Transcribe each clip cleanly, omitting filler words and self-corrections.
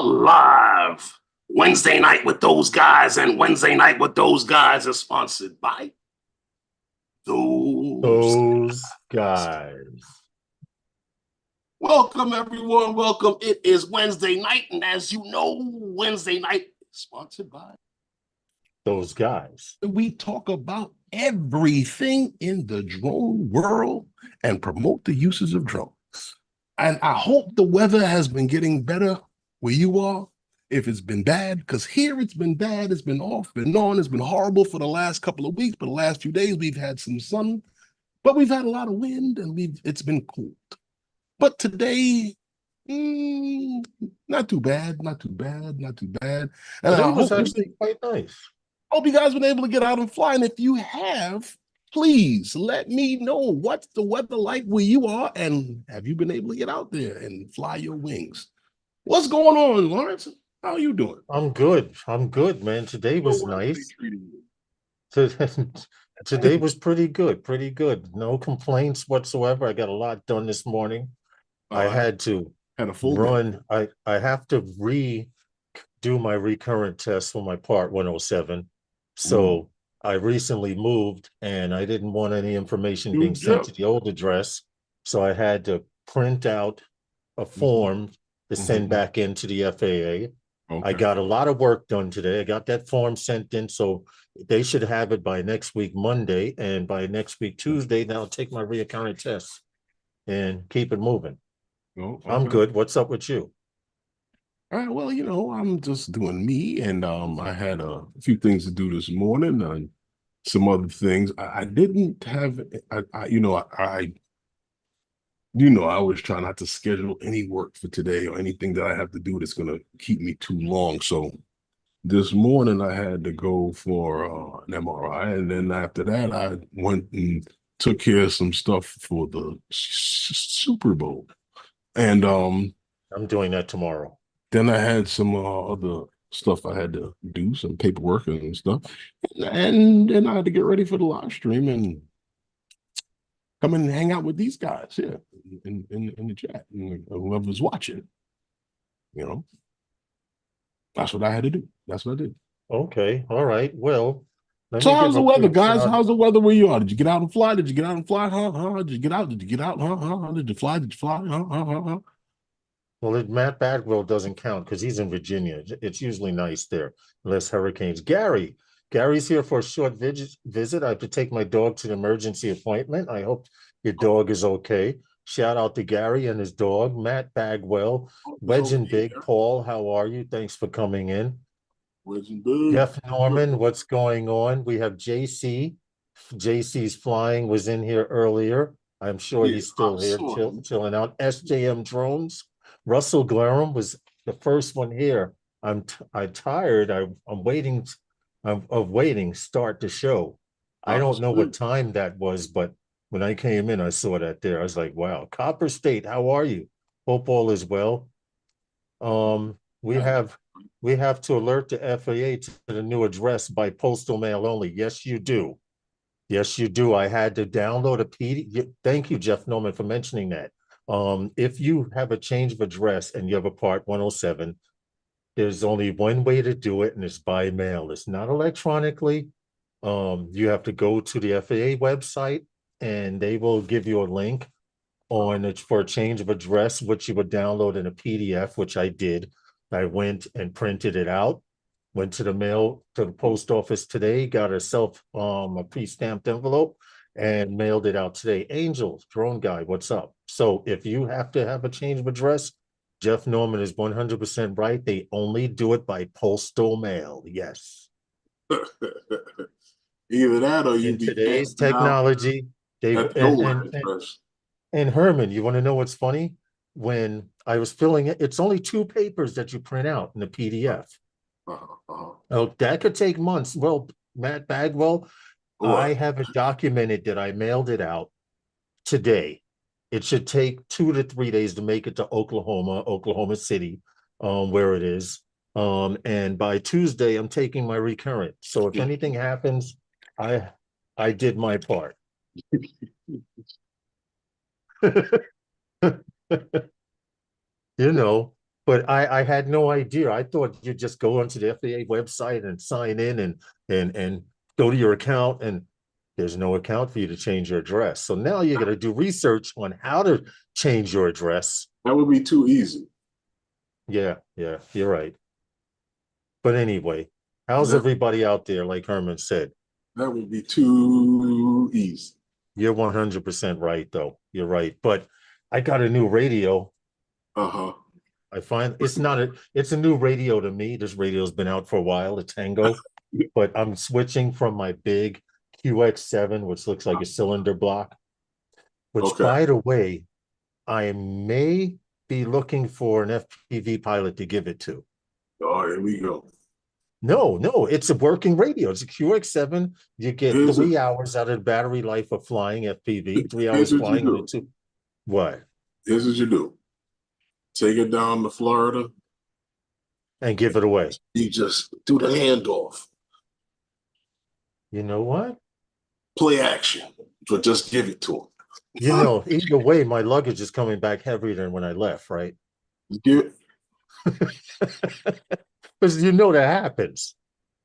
are live. Wednesday night with those guys, and Wednesday night with those guys is sponsored by those. Those guys. Welcome, everyone. Welcome. It is Wednesday night, and as you know, Wednesday night is sponsored by Those guys. we talk about everything in the drone world and promote the uses of drones. And I hope the weather has been getting better where you are. If it's been bad, because here it's been bad, it's been off, been on, it's been horrible for the last couple of weeks. But the last few days we've had some sun, but we've had a lot of wind and it's been cold. But today, not too bad, not too bad, not too bad. And Today I was hope actually quite nice. you guys been able to get out and fly. And if you have, please let me know what's the weather like where you are, and have you been able to get out there and fly your wings? What's going on, Lawrence? How are you doing? I'm good. I'm good, man. Today was nice. Today was pretty good. Pretty good. No complaints whatsoever. I got a lot done this morning. I had to had a full run. I have to redo my recurrent test for my part 107. So I recently moved and I didn't want any information being sent to the old address. So I had to print out a form to send back into the FAA. I got a lot of work done today. I got that form sent in, so they should have it by next week, Monday, and by next week, Tuesday, then I'll take my reoccurring test and keep it moving. I'm good. What's up with you? All right, well, I'm just doing me, and I had a few things to do this morning, and some other things. I didn't have, I always try not to schedule any work for today or anything that I have to do that's going to keep me too long. So this morning I had to go for an MRI, and then after that I went and took care of some stuff for the Super Bowl, and I'm doing that tomorrow. then I had some other stuff I had to do, some paperwork and stuff, and then I had to get ready for the live stream and come and hang out with these guys here in the chat, and whoever's watching. That's what I had to do. That's what I did. Okay. All right. Well, let So me how's give the a weather, quick guys? shout. How's the weather where you are? Did you get out and fly? Did you get out and fly? Did you get out? Did you get out? Did you fly? Did you fly? Well, Matt Bagwell doesn't count because he's in Virginia. It's usually nice there, less hurricanes. Gary's here for a short visit. I have to take my dog to the emergency appointment. I hope your dog is okay. Shout out to Gary and his dog, Matt Bagwell. Legend Big Paul, how are you? Thanks for coming in. Legend Big. Jeff Norman, what's going on? We have JC. JC's flying was in here earlier. I'm sure he's still here, chilling out. SJM Drones. Russell Glarham was the first one here. I'm tired. I'm waiting. Of waiting. Start the show. I don't know what time that was, but when I came in, I saw that there. I was like, "Wow, Copper State, how are you? Hope all is well." We have to alert the FAA to the new address by postal mail only. Yes, you do. Yes, you do. I had to download a PDF. Thank you, Jeff Norman, for mentioning that. If you have a change of address and you have a part 107, there's only one way to do it, and it's by mail. It's not electronically. You have to go to the FAA website, and they will give you a link on it for a change of address, which you would download in a PDF, which I did. I went and printed it out. Went to the post office today, got herself a pre-stamped envelope and mailed it out today. Angel, drone guy, what's up? So if you have to have a change of address, Jeff Norman is 100% right. They only do it by postal mail. Yes. Either that or you in today's technology, they and Herman, you want to know what's funny? When I was filling it, it's only 2 papers that you print out in the PDF. Oh, that could take months. Well, Matt Bagwell, I have it documented that I mailed it out today. It should take 2 to 3 days to make it to Oklahoma City, where it is. And by Tuesday, I'm taking my recurrent. So if anything happens, I did my part. But I had no idea. I thought you just go onto the FAA website and sign in and go to your account, and there's no account for you to change your address. So now you're gonna do research on how to change your address. That would be too easy. Yeah, you're right. But anyway, how's That, everybody out there? Like Herman said, that would be too easy. you're 100% right, though. You're right. But I got a new radio. Uh-huh. I find it's a new radio to me. This radio's been out for a while, the Tango, but I'm switching from my big QX7, which looks like a cylinder block, which, Okay. by the way, I may be looking for an FPV pilot to give it to. Oh, here we go. No, it's a working radio. It's a QX7. You get Here's 3 hours out of the battery life of flying FPV, 3 hours Here's what you flying do. with two. What? Here's what you do. Take it down to Florida. And give it away. You just do the handoff. You know what? Play action, but just give it to him. You know, either way, my luggage is coming back heavier than when I left, right? Give, Because you know that happens.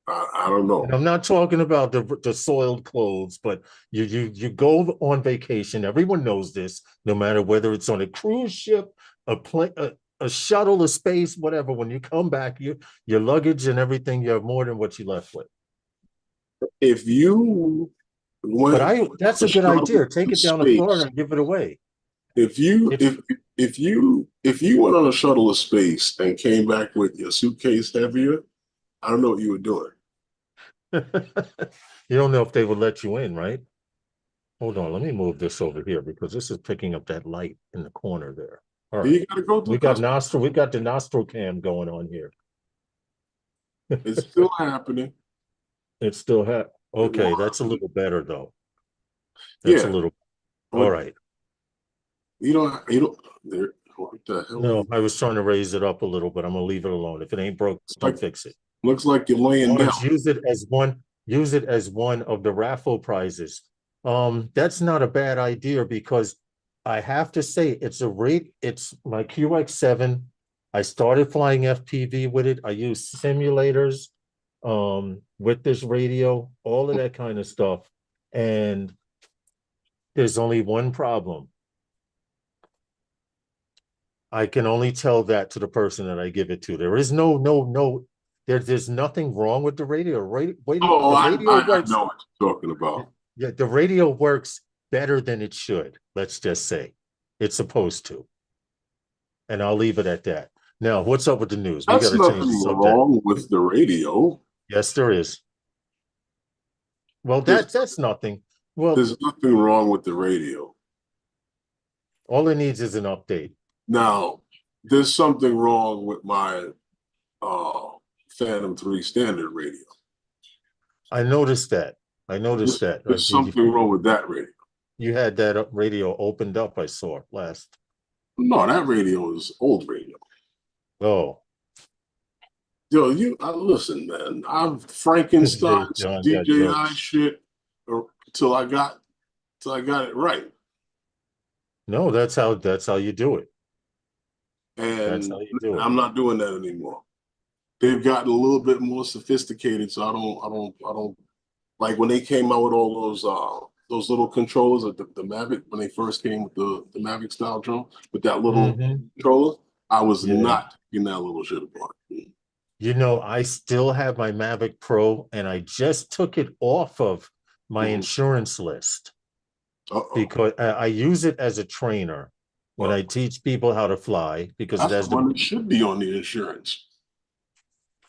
I don't know. And I'm not talking about the soiled clothes, but you go on vacation. Everyone knows this, no matter whether it's on a cruise ship, a plane, a shuttle, a space, whatever. When you come back, your luggage and everything, you have more than what you left with. If you went, But that's a good idea. Take it down to Florida and give it away. If you went on a shuttle of space and came back with your suitcase heavier, I don't know what you were doing. You don't know if they would let you in, right? Hold on, let me move this over here because this is picking up that light in the corner there. All right. You gotta go through We got the nostril cam going on here. It's still happening. It still okay, that's a little better though. That's a little all right. You don't there. What the hell? No, I was trying to raise it up a little, but I'm gonna leave it alone. If it ain't broke, don't fix it. Looks like you're laying down. Use it as one of the raffle prizes. That's not a bad idea because I have to say it's my QX7. I started flying FPV with it. I use simulators with this radio, all of that kind of stuff. And there's only one problem. I can only tell that to the person that I give it to. There is there's nothing wrong with the radio. I know what you're talking about. Yeah, the radio works better than it should. Let's just say it's supposed to. And I'll leave it at that. Now, what's up with the news? That's nothing wrong with the radio. Yes, there is. Well, that's nothing. Well, there's nothing wrong with the radio. All it needs is an update. Now, there's something wrong with my Phantom 3 standard radio. I noticed that. There's something wrong with that radio. You had that radio opened up, I saw last. No, that radio is old radio. Oh. Yo, listen, man. I've Frankenstein DJI shit till I got it right. No, that's how you do it. And I'm not doing that anymore. They've gotten a little bit more sophisticated, so I don't like when they came out with all those little controllers at the Mavic, when they first came with the Mavic style drone with that little controller. I was not in that little shit apart. You know, I still have my Mavic Pro, and I just took it off of my insurance list because I use it as a trainer when I teach people how to fly, because that's the one that should be on the insurance.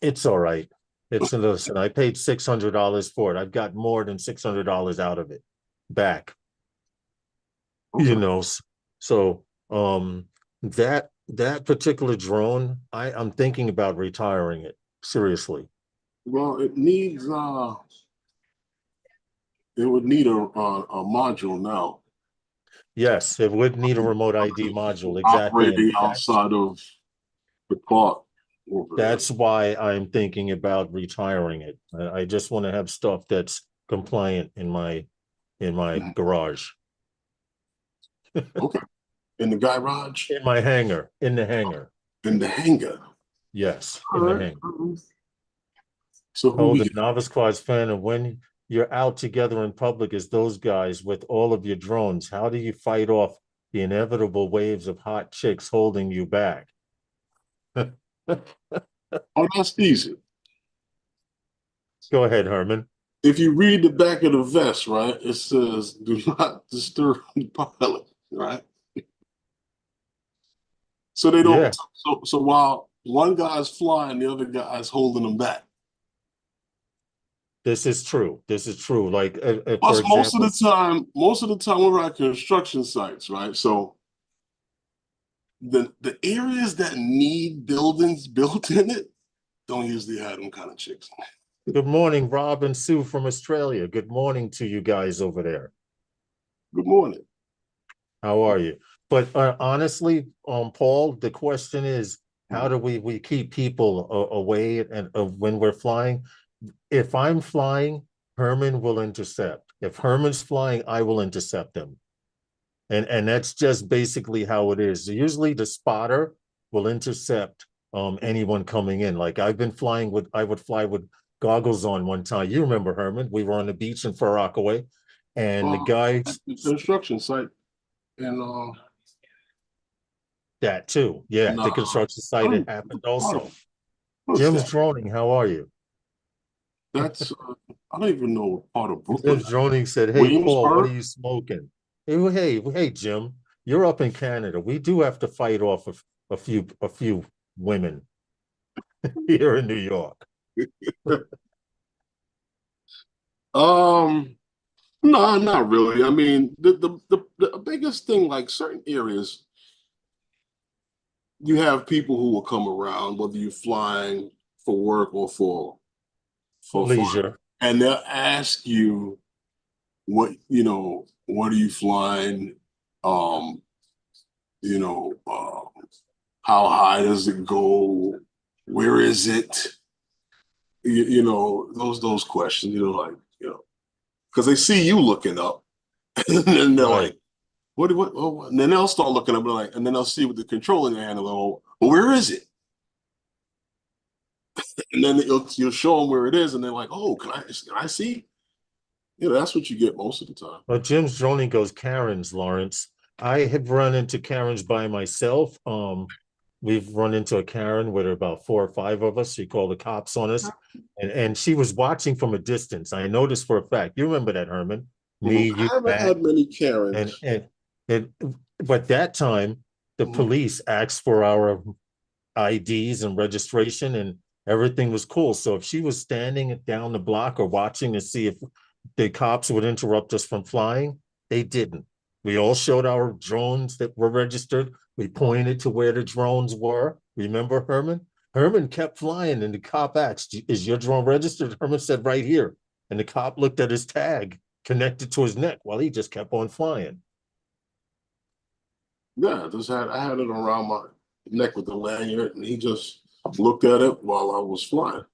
It's all right. Listen, I paid $600 for it. I've got more than $600 out of it back. Okay. You know, so that particular drone, I'm thinking about retiring it. Seriously. Well, it needs it would need a module now. Yes, it would need a remote ID module. Exactly. Operating outside of the park. That's why I'm thinking about retiring it. I just want to have stuff that's compliant in my garage. Okay. In the garage? In my hangar. In the hangar. In the hangar. Yes, All in the right. hangar. So who Oh, we the get? novice quads fan, and when you're out together in public as those guys with all of your drones, how do you fight off the inevitable waves of hot chicks holding you back? Oh, that's easy. Go ahead, Herman. If you read the back of the vest, right, it says "Do not disturb the pilot," right? So they don't. Yeah, So while one guy's flying, the other guy's holding them back. this is true. This is true. Like, for Plus, example, most of the time we're at construction sites, right? So the areas that need buildings built in it don't usually have them kind of chicks. good morning, Rob and Sue from Australia. Good morning to you guys over there. Good morning. How are you? But honestly, Paul, the question is, how do we keep people away and when we're flying? If I'm flying, Herman will intercept. If Herman's flying, I will intercept him. And that's just basically how it is. Usually the spotter will intercept anyone coming in. Like I would fly with goggles on one time. You remember, Herman? We were on the beach in Far Rockaway, and the guy At the construction site, and that too. Yeah, the no, construction I site it don't. happened Part of also. what's Jim's that? droning. How are you? That's I don't even know what part of Brooklyn. Jim's droning said, "Hey, Paul, what are Williamsburg. you smoking?" Hey, Jim, you're up in Canada. We do have to fight off a few women here in New York. um, no, not really. I mean, the biggest thing, like certain areas, you have people who will come around, whether you're flying for work or For for fun, leisure. and they'll ask you what are you flying? Um, you know, how high does it go? Where is it? Those questions, because they see you looking up, and then they're Right. like, what? Oh, and then they'll start looking up, and like, and then they'll see with the control in their hand, and they'll, well, where is it? And then you'll show them where it is, and they're like, oh, can I see? That's what you get most of the time. Well, Jim's droning goes Karens, Lawrence. I have run into Karens by myself. We've run into a Karen with about 4 or 5 of us. She called the cops on us, and she was watching from a distance. I noticed for a fact. You remember that, Herman? Me, I you, haven't Matt, had many and Karens. and and. But that time, the Mhm. police asked for our IDs and registration, and everything was cool. So if she was standing down the block or watching to see if the cops would interrupt us from flying, they didn't. We all showed our drones that were registered. We pointed to where the drones were. Remember, Herman? Herman kept flying, and the cop asked, "Is your drone registered?" Herman said, "Right here." And the cop looked at his tag connected to his neck while he just kept on flying. Yeah, I had it around my neck with the lanyard, and he just looked at it while I was flying.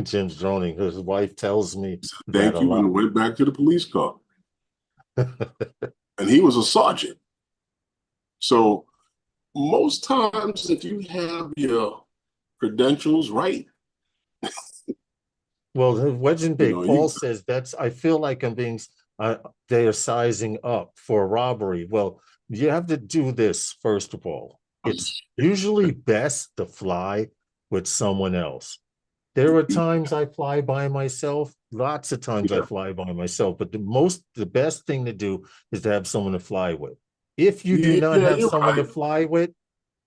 Jim's droning. His wife tells me that Thank a you, lot. and went back to the police car. And he was a sergeant. So most times, if you have your credentials right, Well, the Wedge Bay, Paul you says that's, I feel like I'm being, they are sizing up for robbery. Well, you have to do this, first of all. It's usually best to fly with someone else. There are times I fly by myself, lots of times I yeah, fly by myself, but the best thing to do is to have someone to fly with. If you do yeah, not yeah, have you're someone to right. fly with,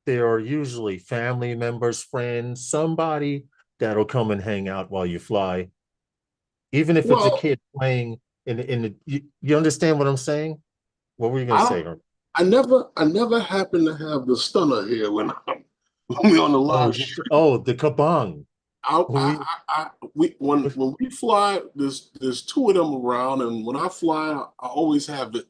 there are usually family members, friends, somebody that'll come and hang out while you fly, even if it's a Well, kid playing in the, you understand what I'm saying? What were you gonna I say, don't. Herm? I never happen to have the stunner here when we on the Oh, live stream. the kabong. When we fly, there's two of them around, and when I fly, I always have it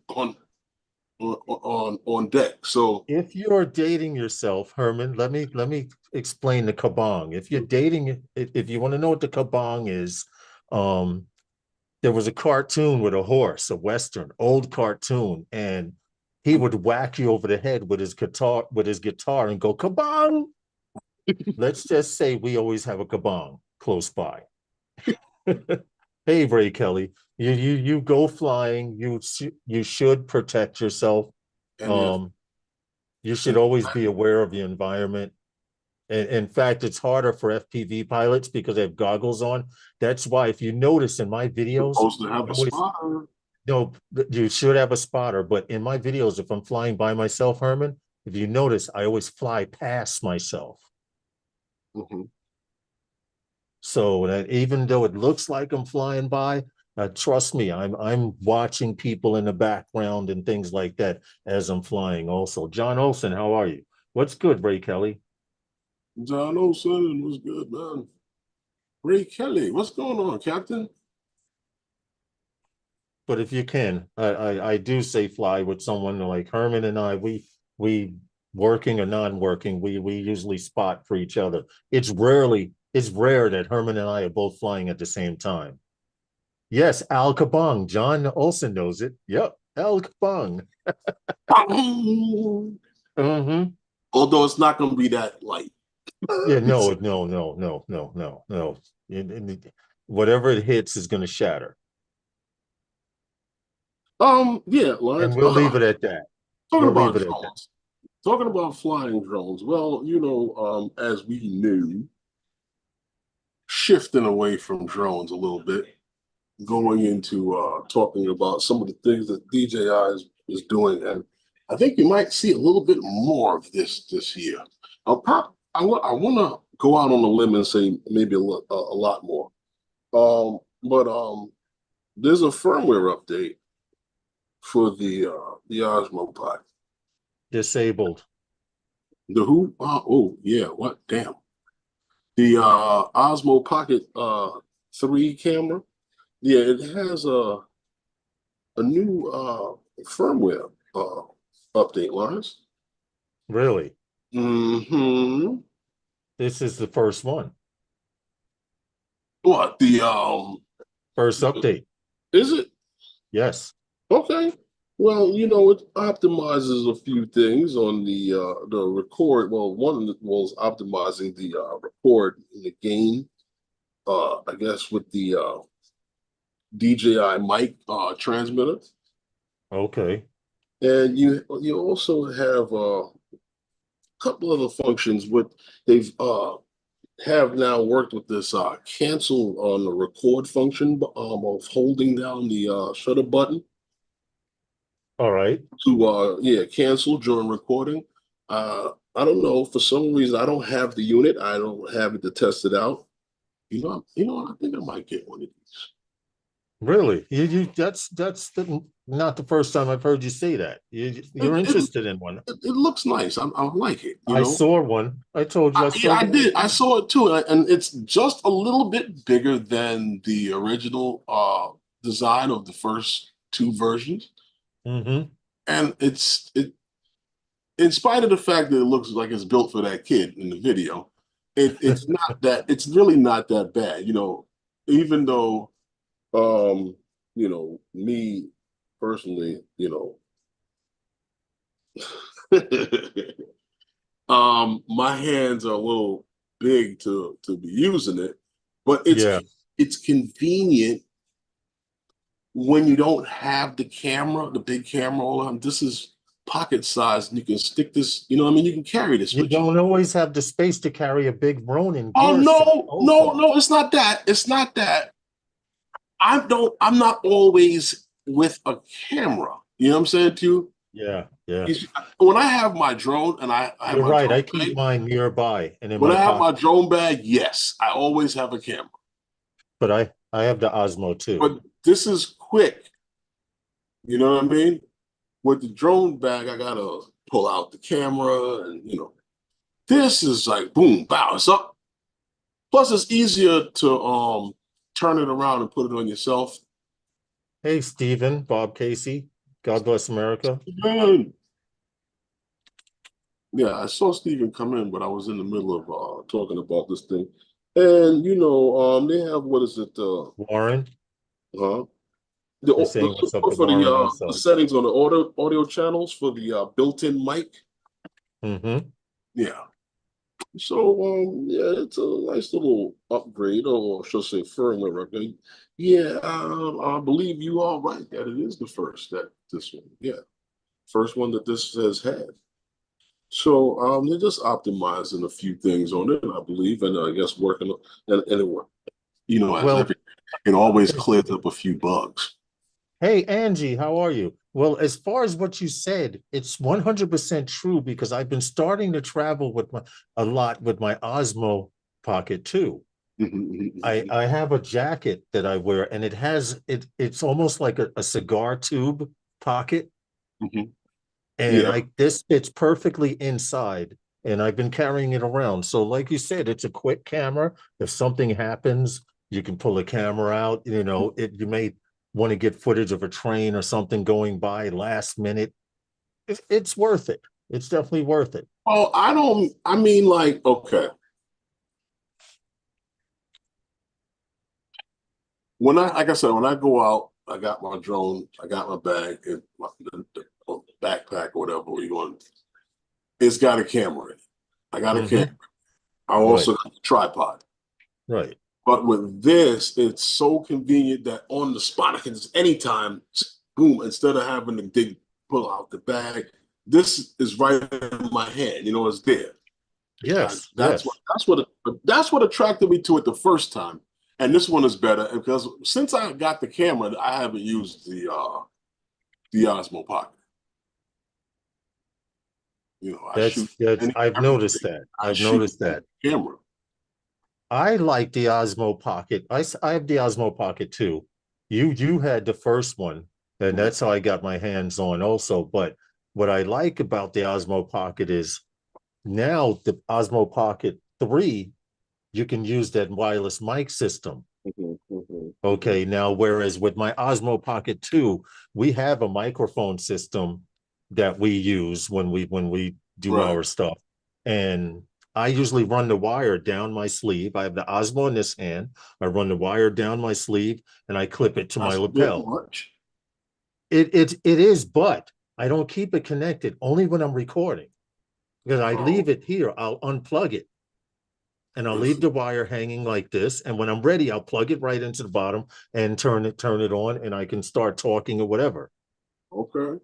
on deck. So If you're dating yourself, Herman, let me explain the kabong. If you're dating, if you want to know what the kabong is, there was a cartoon with a horse, a Western, old cartoon, and he would whack you over the head with his guitar and go kabong. Let's just say we always have a kabong close by. Hey, Ray Kelly, you go flying. You should protect yourself. And You should always be aware of your environment. And in fact, it's harder for FPV pilots because they have goggles on. That's why, if you notice in my videos, supposed to have a always, spotter. no, you should have a spotter. But in my videos, if I'm flying by myself, Herman, if you notice, I always fly past myself. Mhm. So that even though it looks like I'm flying by, trust me, I'm watching people in the background and things like that as I'm flying. Also, John Olson, how are you? What's good, Ray Kelly? John Olson was good, man. Ray Kelly, what's going on, Captain? But if you can, I do say fly with someone like Herman and I. We working or non-working, we usually spot for each other. It's rare that Herman and I are both flying at the same time. Yes, Al Kabong. John Olson knows it. Yep, Al Kabong. Mm-hmm. Although it's not going to be that light. Yeah, no. Whatever it hits is going to shatter, Yeah, and Lawrence. we'll leave it at that. Talking We'll leave about it at that. drones. Talking about flying drones. Well, as we knew, shifting away from drones a little bit, going into talking about some of the things that DJI is doing, and I think you might see a little bit more of this year. I want to go out on a limb and say maybe a lot more. But there's a firmware update for the Osmo Pod. Disabled. The who? Oh yeah, what? Damn. The Osmo Pocket 3 camera. Yeah, it has a new firmware update, Lawrence. Really? Mm-hmm. This is the first one. What First update. is it? Yes. Okay. Well, it optimizes a few things on the record. Well, one was optimizing the record and the gain. I guess with the DJI mic transmitter, Okay. and you also have a couple other functions. What they've have now worked with this cancel on the record function of holding down the shutter button All right. to cancel during recording. I don't know, for some reason I don't have the unit. I don't have it to test it out. I think I might get one of these. Really? Not the first time I've heard you say that. You're It, interested in one. it looks nice. I like it. I saw one. I told you I saw I one. did. I saw it too, and it's just a little bit bigger than the original design of the first two versions. Mm-hmm. And in spite of the fact that it looks like it's built for that kid in the video, it's not that. It's really not that bad. Even though me personally, my hands are a little big to be using it, but Yeah. it's convenient when you don't have the camera, the big camera all on. This is pocket size, and you can stick this. You can carry this You with you. don't always have the space to carry a big Ronin Oh gear set no, also. no, it's not that. It's not that. I'm not always with a camera. You know what I'm saying to you? Yeah. When I have my drone and I have You're my right. drone I keep bag, mine nearby and in when my I have my pocket. drone bag, yes, I always have a camera. But I have the Osmo too. But this is quick. You know what I mean? With the drone bag, I gotta pull out the camera, and this is like boom, bow, it's up. Plus, it's easier to turn it around and put it on yourself. Hey, Stephen, Bob Casey. God bless America. Man. Yeah, I saw Steven come in, but I was in the middle of talking about this thing. And they have, what is it? Warren. Huh? They're saying what's up with for Lauren the also. settings on the audio channels for the built-in mic. Mm-hmm. Yeah. So yeah, it's a nice little upgrade, or should I say firmware upgrade. Yeah, I believe you are right that it is the first that this one. Yeah, first one that this has had. So they're just optimizing a few things on it, I believe, and I guess working on and it worked. You know, as Well, every it always clears up a few bugs. hey, Angie, how are you? Well, as far as what you said, it's 100% true because I've been starting to travel with a lot with my Osmo Pocket too. I have a jacket that I wear, and it's almost like a cigar tube pocket, and Yeah. this fits perfectly inside, and I've been carrying it around. So, like you said, it's a quick camera. If something happens, you can pull a camera out. You know, you may want to get footage of a train or something going by last minute. It's worth it. It's definitely worth it. Well, I mean, like, okay. Like I said, when I go out, I got my drone, I got my bag, and the backpack or whatever you want. It's got a camera in it. I got a camera. I also got a tripod. Right. But with this, it's so convenient that on the spot, I can just anytime, boom, instead of having to pull out the bag, this is right in my hand. You know, it's there. Yes. That's what attracted me to it the first time. And this one is better because since I got the camera, I haven't used the Osmo Pocket. You know, I've noticed that. I've noticed that. Camera. I like the Osmo Pocket. I have the Osmo Pocket too. You had the first one, and that's how I got my hands on also. But what I like about the Osmo Pocket is now the Osmo Pocket 3, you can use that wireless mic system. Okay, now whereas with my Osmo Pocket 2, we have a microphone system that we use when we do our stuff. And I usually run the wire down my sleeve. I have the Osmo in this hand. I run the wire down my sleeve and I clip it to my lapel. It is, but I don't keep it connected only when I'm recording. Because I leave it here, I'll unplug it. And I'll leave the wire hanging like this. And when I'm ready, I'll plug it right into the bottom and turn it on, and I can start talking or whatever. Okay.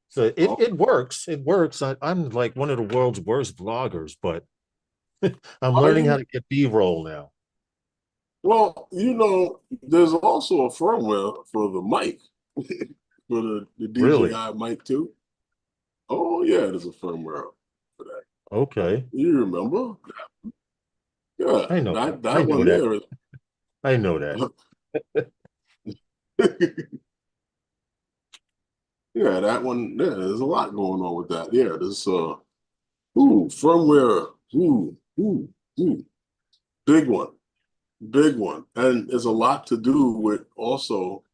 So it works. It works. I'm like one of the world's worst vloggers, but I'm learning how to get B-roll now. Well, you know, there's also a firmware for the mic, for the DJI mic too. Oh yeah, there's a firmware for that. Okay. You remember? Yeah, I know that one there is. I know that. Yeah, that one. Yeah, there's a lot going on with that. Yeah, there's firmware. Big one, big one, and there's a lot to do with also.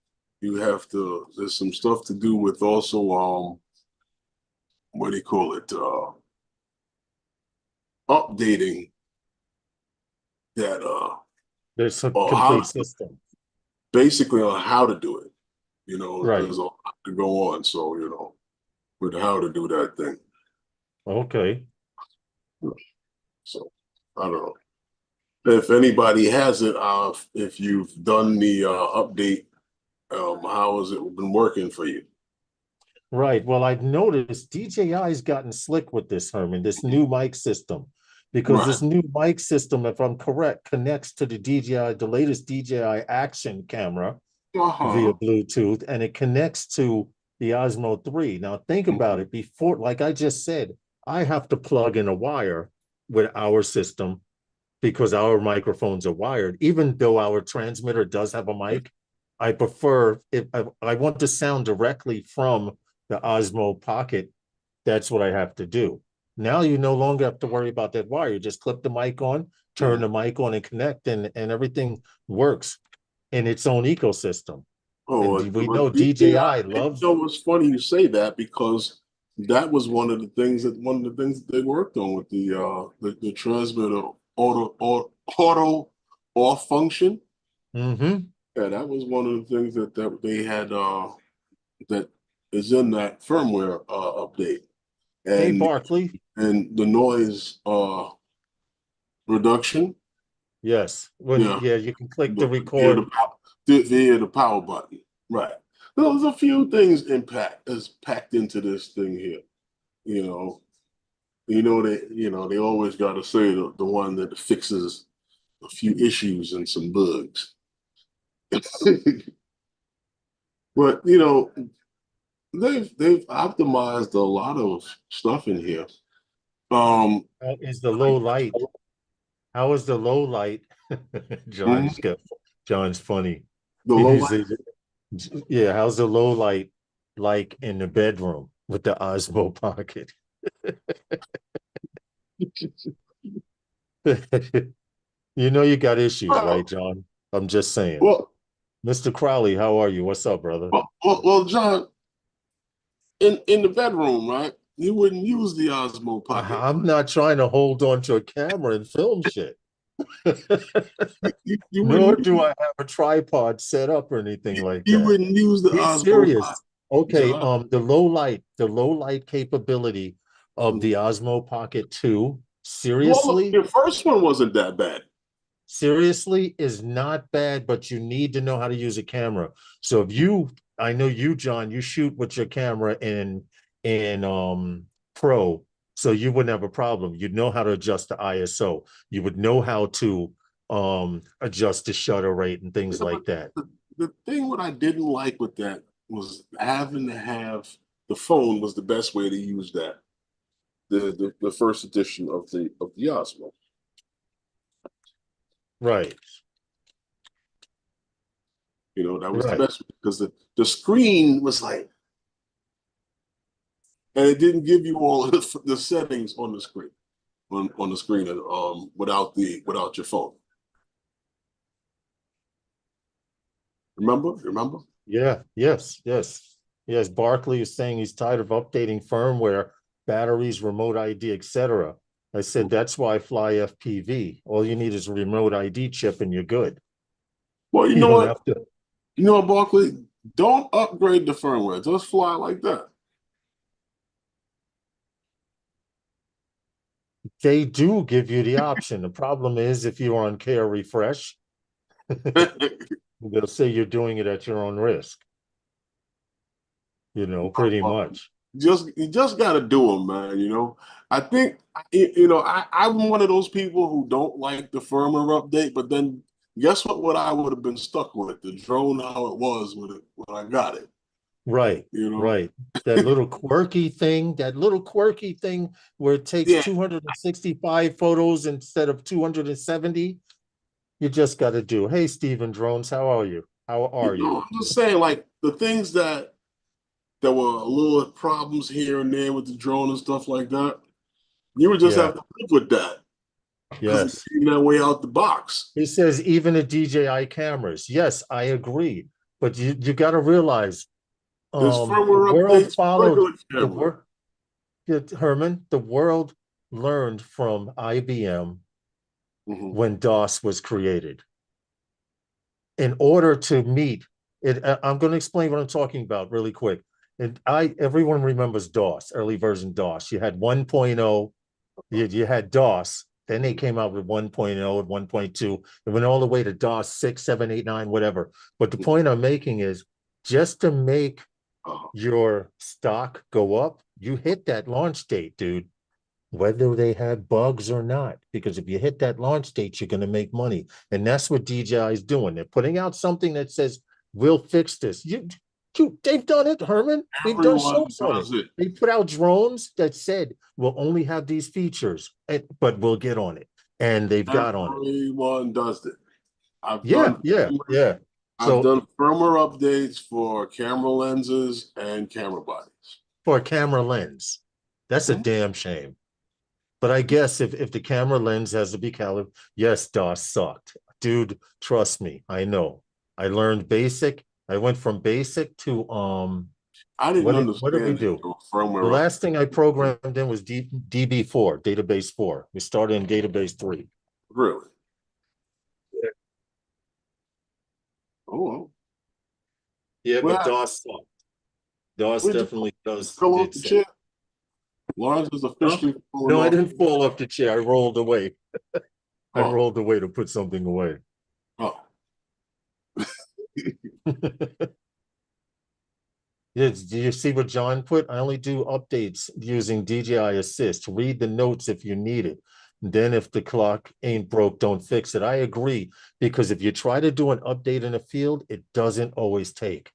There's some stuff to do with also what do you call it? Updating that there's a complete system. Basically on how to do it. You know, right. There's a lot to go on. So, you know, with how to do that thing. Okay. So I don't know. If anybody has it, if you've done the update, how has it been working for you? Right. Well, I've noticed DJI's gotten slick with this, Herman, this new mic system. Because this new mic system, if I'm correct, connects to the latest DJI Action camera via Bluetooth, and it connects to the Osmo 3. Now, think about it. Before, like I just said, I have to plug in a wire with our system because our microphones are wired. Even though our transmitter does have a mic, I prefer, if I want to sound directly from the Osmo Pocket, that's what I have to do. Now you no longer have to worry about that wire. You just clip the mic on, turn the mic on and connect, and everything works in its own ecosystem. And we know DJI loves. You know, it's funny you say that because that was one of the things that they worked on with the transmitter auto off function. Yeah, that was one of the things that they had that is in that firmware update. Hey, And Barkley. and the noise reduction. Yes. When Yeah, yeah, you can click the via record. the power button. Right. There's a few things impact is packed into this thing here. You know, they always got to say the one that fixes a few issues and some bugs. But they've optimized a lot of stuff in here. How is the low light? How is the low light? mhm, John's funny. the low He light. said, yeah, how's the low light like in the bedroom with the Osmo Pocket? You know you got issues, right, Well, John? I'm just saying. well, Mr. Crowley, how are you? What's up, brother? John, in the bedroom, right? You wouldn't use the Osmo Pocket. I'm not trying to hold on to a camera and film shit. You Nor wouldn't do I have a tripod set up or anything like you that. wouldn't use the Be Osmo Pocket, serious. Okay, John. the low light capability of the Osmo Pocket 2, Well, look, seriously, your first one wasn't that bad. seriously is not bad, but you need to know how to use a camera. So if you, I know you, John, you shoot with your camera in Pro, so you wouldn't have a problem. You'd know how to adjust the ISO. You would know how to adjust the shutter rate and things Yeah, but like that. the thing what I didn't like with that was having to have the phone was the best way to use that. The first edition of the Osmo. Right, That was the right. best because the screen was like, and it didn't give you all of the settings on the screen, on the screen, without your phone. Remember? Yeah, yes. Barkley is saying he's tired of updating firmware, batteries, remote ID, etc. I said that's why I fly FPV. All you need is a remote ID chip and you're good. Well, you You know don't what? have to. You know what, Barkley? Don't upgrade the firmware. Just fly like that. They do give you the option. The problem is if you're on care refresh, they'll say you're doing it at your own risk. Pretty much. You just got to do them, man. I think I'm one of those people who don't like the firmware update, but then guess what I would have been stuck with the drone how it was when I got it. Right, You know, right. That little quirky thing where it takes yeah. 265 photos instead of 270. You just got to do. Hey, Steven Drones, how are you? How are you? I'm just saying, like the things that there were a little problems here and there with the drone and stuff like that. You would just Yeah, have to live with that because it yes. came that way out the box. He says even the DJI cameras. Yes, I agree. But you got to realize There's the firmware world updates for followed regular the camera. world. Herman, the world learned from IBM Mhm. when DOS was created. In order to meet it, I'm going to explain what I'm talking about really quick. And everyone remembers DOS, early version DOS. You had 1.0, you had DOS, then they came out with 1.0 and 1.2. It went all the way to DOS 6, 7, 8, 9, whatever. But the point I'm making is just to make Uh, your stock go up, you hit that launch date, dude, whether they had bugs or not. Because if you hit that launch date, you're going to make money. And that's what DJI is doing. They're putting out something that says, we'll fix this. They've done it, Herman. They've done Everyone shows on it. does it. They put out drones that said, we'll only have these features, but we'll get on it. And they've got on it. Everyone does it. I've Yeah, done yeah, yeah. I've So done firmware updates for camera lenses and camera bodies. for a camera lens, that's a Mhm. damn shame. But I guess if the camera lens has to be calibrated, yes, DOS sucked. Dude, trust me, I know. I learned basic. I went from basic to I didn't what did we understand it do? until The firmware last thing I programmed in was DB4, database 4. We started in database 3. really. Oh, Yeah, well, but DOS sucked. DOS where'd you definitely does fell off did the suck. chair? Lawrence is Huh? officially falling No, I off. didn't fall off the chair. I rolled away. I Oh, rolled away to put something away. oh. Yes, do you see what John put? I only do updates using DJI Assist. Read the notes if you need it. Then if the clock ain't broke, don't fix it. I agree, because if you try to do an update in a field, it doesn't always take.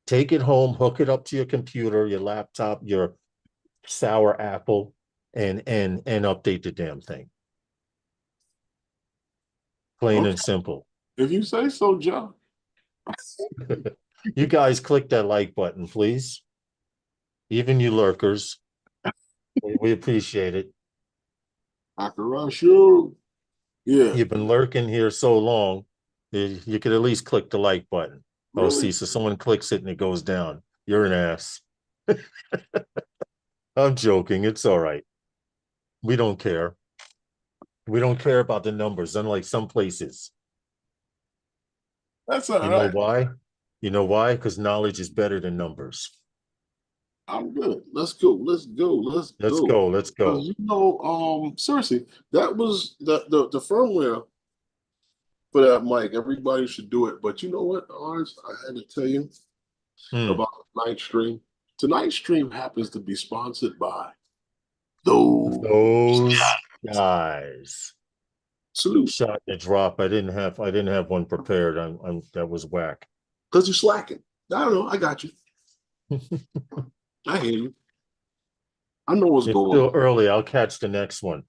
Take it home, hook it up to your computer, your laptop, your sour apple, and update the damn thing. Plain and Okay, simple. if you say so, John. You guys click that like button, please. Even you lurkers. We appreciate it. I can rush you. Yeah, You've been lurking here so long, you could at least click the like button. Oh, see, really? so someone clicks it and it goes down. You're an ass. I'm joking. It's all right. We don't care. We don't care about the numbers, unlike some places. That's all You know right. why? You know why? Because knowledge is better than numbers. I'm good. Let's go. Let's go. Let's Let's go. go. Let's go. Seriously, that was the firmware for that mic. Everybody should do it. But you know what, Ours? I had to tell you Hmm. about tonight's stream. Tonight's stream happens to be sponsored by those Those guys. salute. Shot and drop. I didn't have one prepared. That was whack. Because you're slacking. I don't know. I got you. I hear you. I know what's It's going still on. early. I'll catch the next one.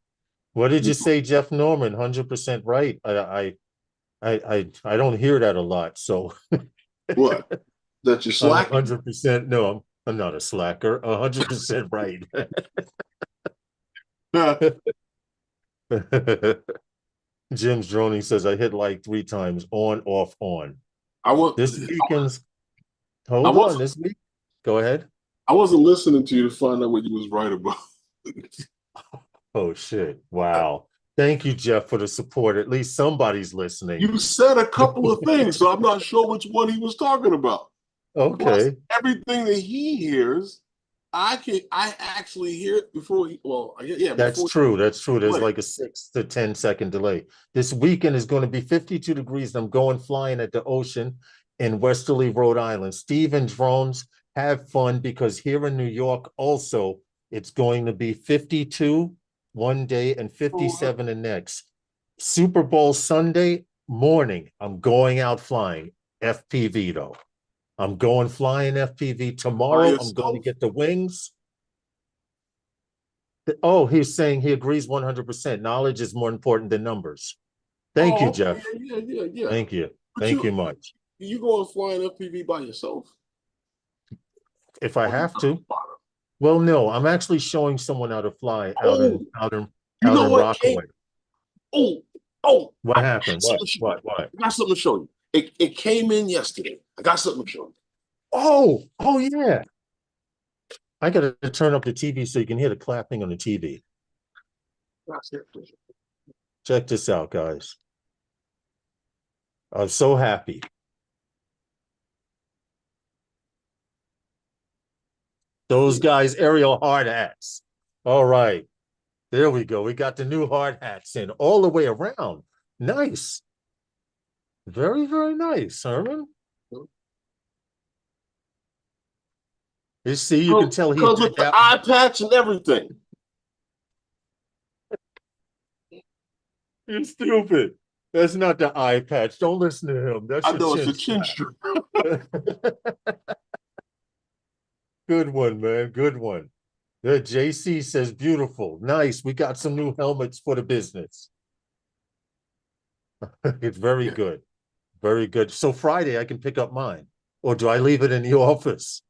What did you say, Jeff Norman? 100% right. I don't hear that a lot. So What? That you're slacking? 100%. No, I'm not a slacker. 100% right. Jim's droning says I hit like 3 times on, off, on. I was This weekend's I hold on. wasn't This week, go ahead. I wasn't listening to you to find out what you was right about. Oh shit. Wow. Thank you, Jeff, for the support. At least somebody's listening. You said a couple of things, so I'm not sure which one he was talking about. Plus, Okay. everything that he hears, I actually hear it before he That's before true. That's true. he There's play. like a 6 to 10 second delay. This weekend is going to be 52 degrees. I'm going flying at the ocean in Westerly, Rhode Island. Steve and drones, have fun, because here in New York also it's going to be 52 one day and 57 the next. Super Bowl Sunday morning, I'm going out flying FPV though. I'm going flying FPV By tomorrow. I'm going to yourself? get the wings. Oh, he's saying he agrees 100%. Knowledge is more important than numbers. Thank you, Oh, okay, Jeff. yeah. Thank you. But Thank you much. you going flying FPV by yourself? If I Or you have got a to. spotter? Well, no, I'm actually showing someone how to fly out Oh, in out in you out know in what, Kate? Rockaway. Oh, oh, What I got happened? something What? to show you. What? What? I got something to show you. It came in yesterday. I got something to show you. Oh, yeah. I gotta turn up the TV so you can hear the clapping on the TV. That's it. Check this out, guys. I'm so happy. Those guys, aerial hard hats. All right. There we go. We got the new hard hats in all the way around. Nice. Very, very nice, Herman. You see, you can tell he Comes did with the that. eye patch and everything. You're stupid. That's not the eye patch. Don't listen to him. That's I your know it's chin a chin strap. strap. Good one, man. Good one. The JC says beautiful. Nice. We got some new helmets for the business. It's very Yeah. good. Very good. So Friday I can pick up mine. Or do I leave it in the office?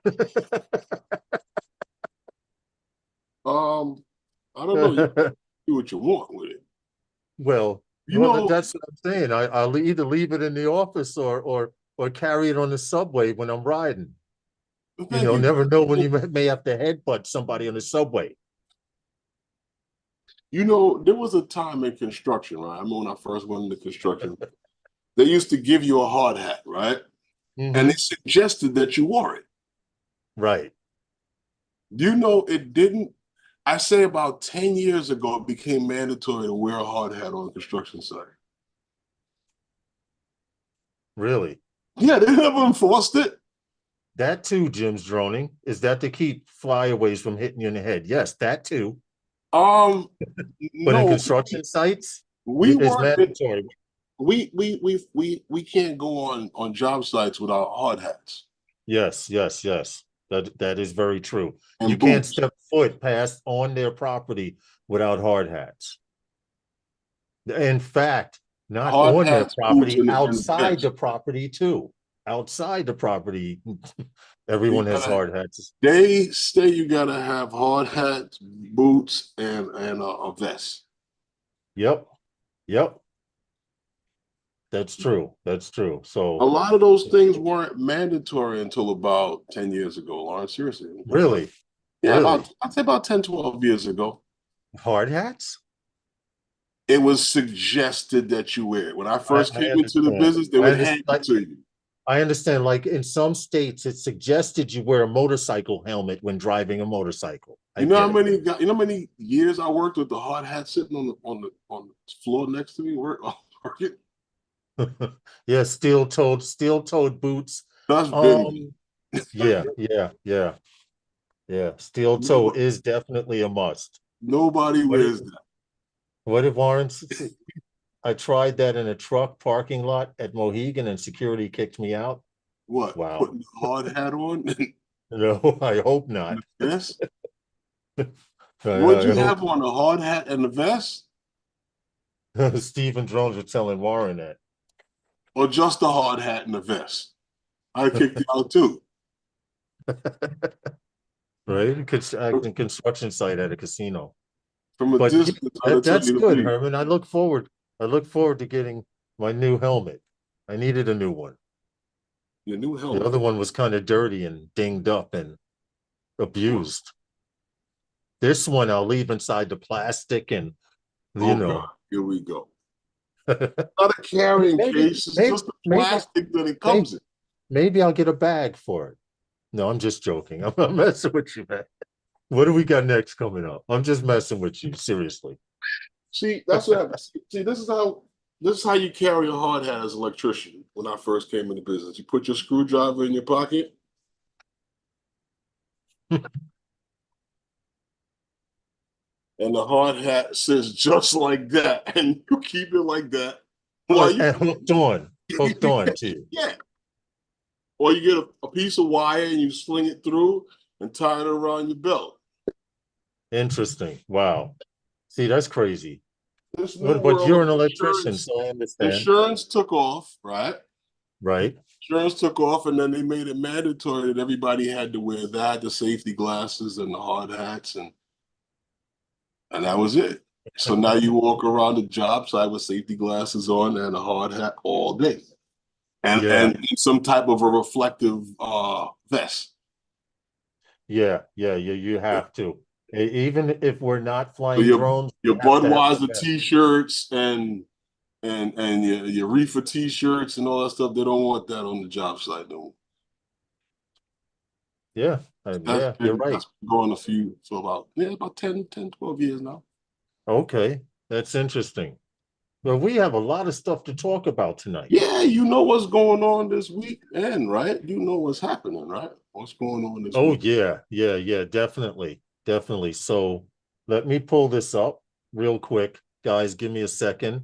I don't know. You do what you want with it. Well, You know, that's what I'm saying. I'll either leave it in the office or carry it on the subway when I'm riding. the You thing know, is, never know when you may have to headbutt somebody on the subway. there was a time in construction, right? I remember when I first went into construction, they used to give you a hard hat, right? Mhm. And they suggested that you wore it. Right. You know, it didn't. I say about 10 years ago, it became mandatory to wear a hard hat on a construction site. Really. Yeah, they never enforced it. That too, Jim's droning. Is that to keep flyaways from hitting you in the head? Yes, that too. Um, But in no, construction sites, we it's weren't. mandatory. We can't go on job sites without hard hats Yes, yes, yes. That is very true. and You can't boots. step foot past on their property without hard hats. In fact, not Hard on their hats, boots, property, and outside the vests. property too. Outside the property, You everyone has gotta- hard hats. They say you gotta have hard hats, boots, and a vest. Yep, yep. That's true. That's true. A So lot of those things weren't mandatory until about 10 years ago, Lawrence. Seriously. really, Yeah, really, I'd say about 10, 12 years ago. hard hats? It was suggested that you wear it. When I first I came into the understand. business, they I would hand understand. it to you. I understand. Like in some states, it's suggested you wear a motorcycle helmet when driving a motorcycle. You know how many years I worked with the hard hat sitting on the floor next to me working? Yeah, steel-toed boots. That's been Yeah, yeah, yeah, yeah. Steel toe is definitely a must. nobody What wears if, that. what if Warren? I tried that in a truck parking lot at Mohegan, and security kicked me out. What? Wow. Putting a hard hat on? No, I hope not. Yes. I What'd you hope- have on? A hard hat and a vest? Stephen Jones was telling Warren that. Or just a hard hat and a vest? I kicked you out too. Right? Construction site at a casino. From a But distance, I'd tell that's you to good, leave. Herman. I look forward to getting my new helmet. I needed a new one. Your new The helmet. other one was kind of dirty and dinged up and abused. This one I'll leave inside the plastic and Oh, know. God. Here we go. Not a carrying case, it's just the plastic that it comes in. Maybe I'll get a bag for it. No, I'm just joking. I'm messing with you, man. What do we got next coming up? I'm just messing with you, seriously. See, that's what happens. See, this is how you carry a hard hat as an electrician. When I first came into business, you put your screwdriver in your pocket. And the hard hat sits just like that, and you keep it like that. And hooked on to you. Yeah. Or you get a piece of wire and you sling it through and tie it around your belt. Interesting. Wow. See, that's crazy. This new But you're world an of electrician, insurance- so I understand. Insurance took off, right? Right. Insurance took off, and then they made it mandatory that everybody had to wear that, the safety glasses and the hard hats, and that was it. So now you walk around the job site with safety glasses on and a hard hat all day, and some type of a reflective vest. Yeah, you have to. Even if we're not flying So drones, your you have to have Budweiser the vest. t-shirts and your reefer t-shirts and all that stuff, they don't want that on the job site, though. Yeah, you're right. That's been going about 10, 12 years now. Okay, that's interesting. Well, we have a lot of stuff to talk about tonight. Yeah, you know what's going on this weekend, right? You know what's happening, right? What's going on this week? Yeah, definitely. So let me pull this up real quick. Guys, give me a second.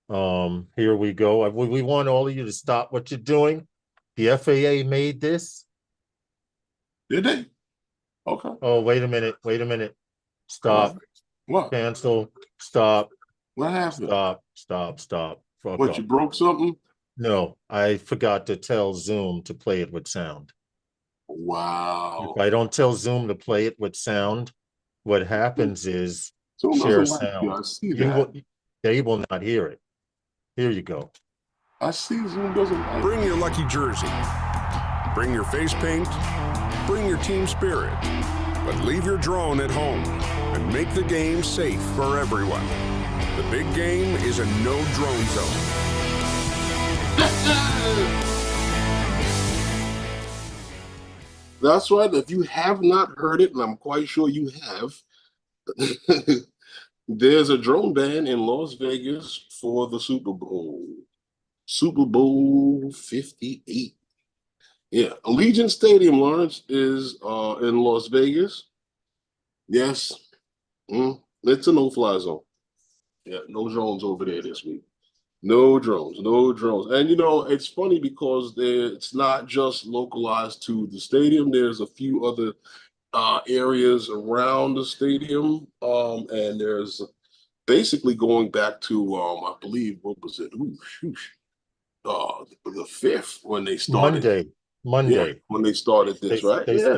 Here we go. We want all of you to stop what you're doing. The FAA made this. Did they? Okay. Oh, wait a minute. Stop. What? Cancel. Stop. What happened? Stop. Fuck What, off. you broke something? No, I forgot to tell Zoom to play it with sound. Wow. If I don't tell Zoom to play it with sound, what happens is Zoom share doesn't like sound. you. I see that. They will not hear it. Here you go. I see Zoom doesn't like Bring your lucky jersey. Bring your face paint. Bring your team spirit. But leave your drone at home and make the game safe for everyone. The big game is a no drone zone. That's right. If you have not heard it, and I'm quite sure you have, there's a drone ban in Las Vegas for the Super Bowl. Super Bowl 58. Yeah, Allegiant Stadium, Lawrence, is in Las Vegas. Yes, it's a no-fly zone. Yeah, no drones over there this week. No drones, no drones. And you know, it's funny because it's not just localized to the stadium. There's a few other areas around the stadium. And there's basically going back to I believe what was it? Ooh, shoot. The 5th when they started. Monday. Yeah, when they started this, right? They Yeah.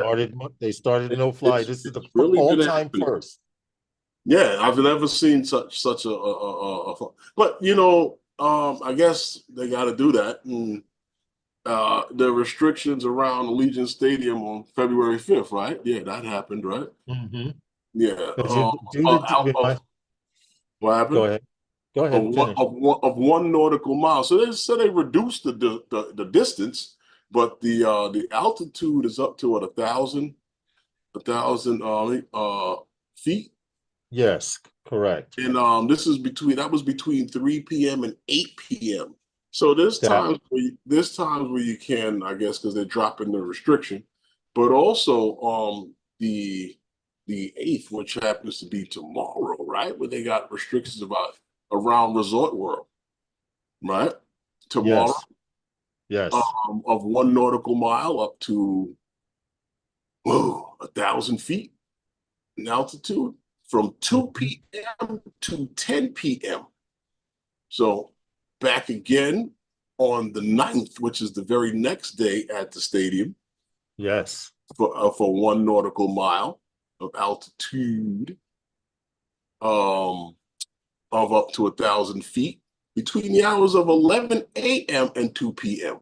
started no fly. This is the really been all-time happening. first. Yeah, I've never seen such a but you know, I guess they got to do that. And the restrictions around Allegiant Stadium on February 5th, right? Yeah, that happened, right? Mm-hmm. Yeah. Go ahead. Go ahead. Of one nautical mile. So they reduced the distance, but the altitude is up to what, 1,000 feet. Yes, correct. And that was between 3 p.m. and 8 p.m. So there's times where you can, I guess, because they're dropping the restriction, but also the 8th, which happens to be tomorrow, right? Where they got restrictions around Resort World, right? Tomorrow. Yes. Of 1 nautical mile up to 1,000 feet in altitude from 2 p.m. to 10 p.m. So back again on the 9th, which is the very next day at the stadium. Yes. For 1 nautical mile of altitude of up to 1,000 feet between the hours of 11 a.m. and 2 p.m.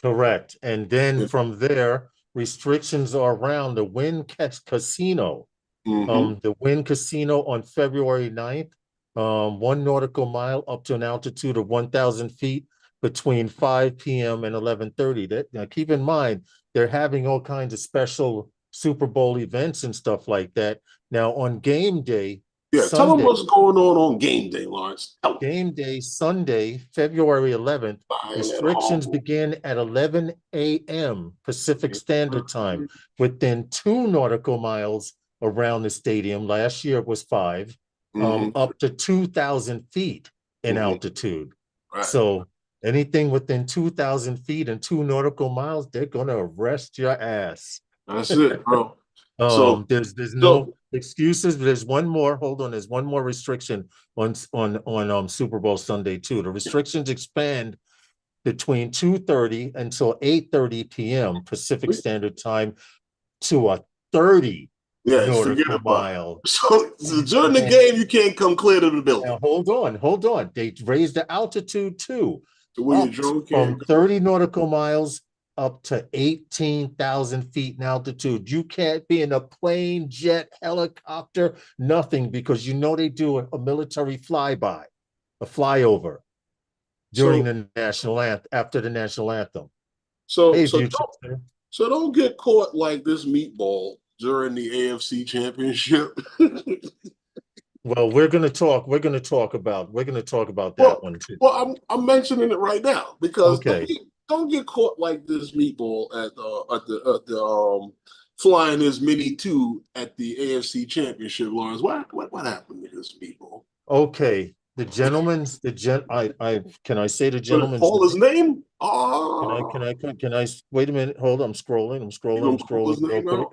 Correct. And then from there, restrictions are around the Wynn Casino. The Wynn Casino on February 9th, 1 nautical mile up to an altitude of 1,000 feet between 5 p.m. and 11:30. Now, keep in mind, they're having all kinds of special Super Bowl events and stuff like that. Now, on game day, tell them what's going on game day, Lawrence. Game day, Sunday, February 11th, restrictions begin at 11 a.m. Pacific Standard Time within 2 nautical miles around the stadium. Last year it was 5, up to 2,000 feet in altitude. Right. So anything within 2,000 feet and 2 nautical miles, they're going to arrest your ass. That's it, bro. There's no excuses. There's one more. Hold on. There's one more restriction on Super Bowl Sunday too. The restrictions expand between 2:30 until 8:30 p.m. Pacific Standard Time to a 30 nautical mile. So during the game, you can't come clear to the building. Now, hold on. They raised the altitude too, from 30 nautical miles up to 18,000 feet in altitude. You can't be in a plane, jet, helicopter, nothing, because you know they do a military flyby, a flyover during the national anthem, after the national anthem. So don't get caught like this meatball during the AFC Championship. Well, we're going to talk about that one too. Well, I'm mentioning it right now because don't get caught like this meatball at the flying his Mini 2 at the AFC Championship, Lawrence. What happened to this meatball? Okay, the gentleman's can I say the gentleman's call his name? Can I wait a minute? Hold on, I'm scrolling real quick.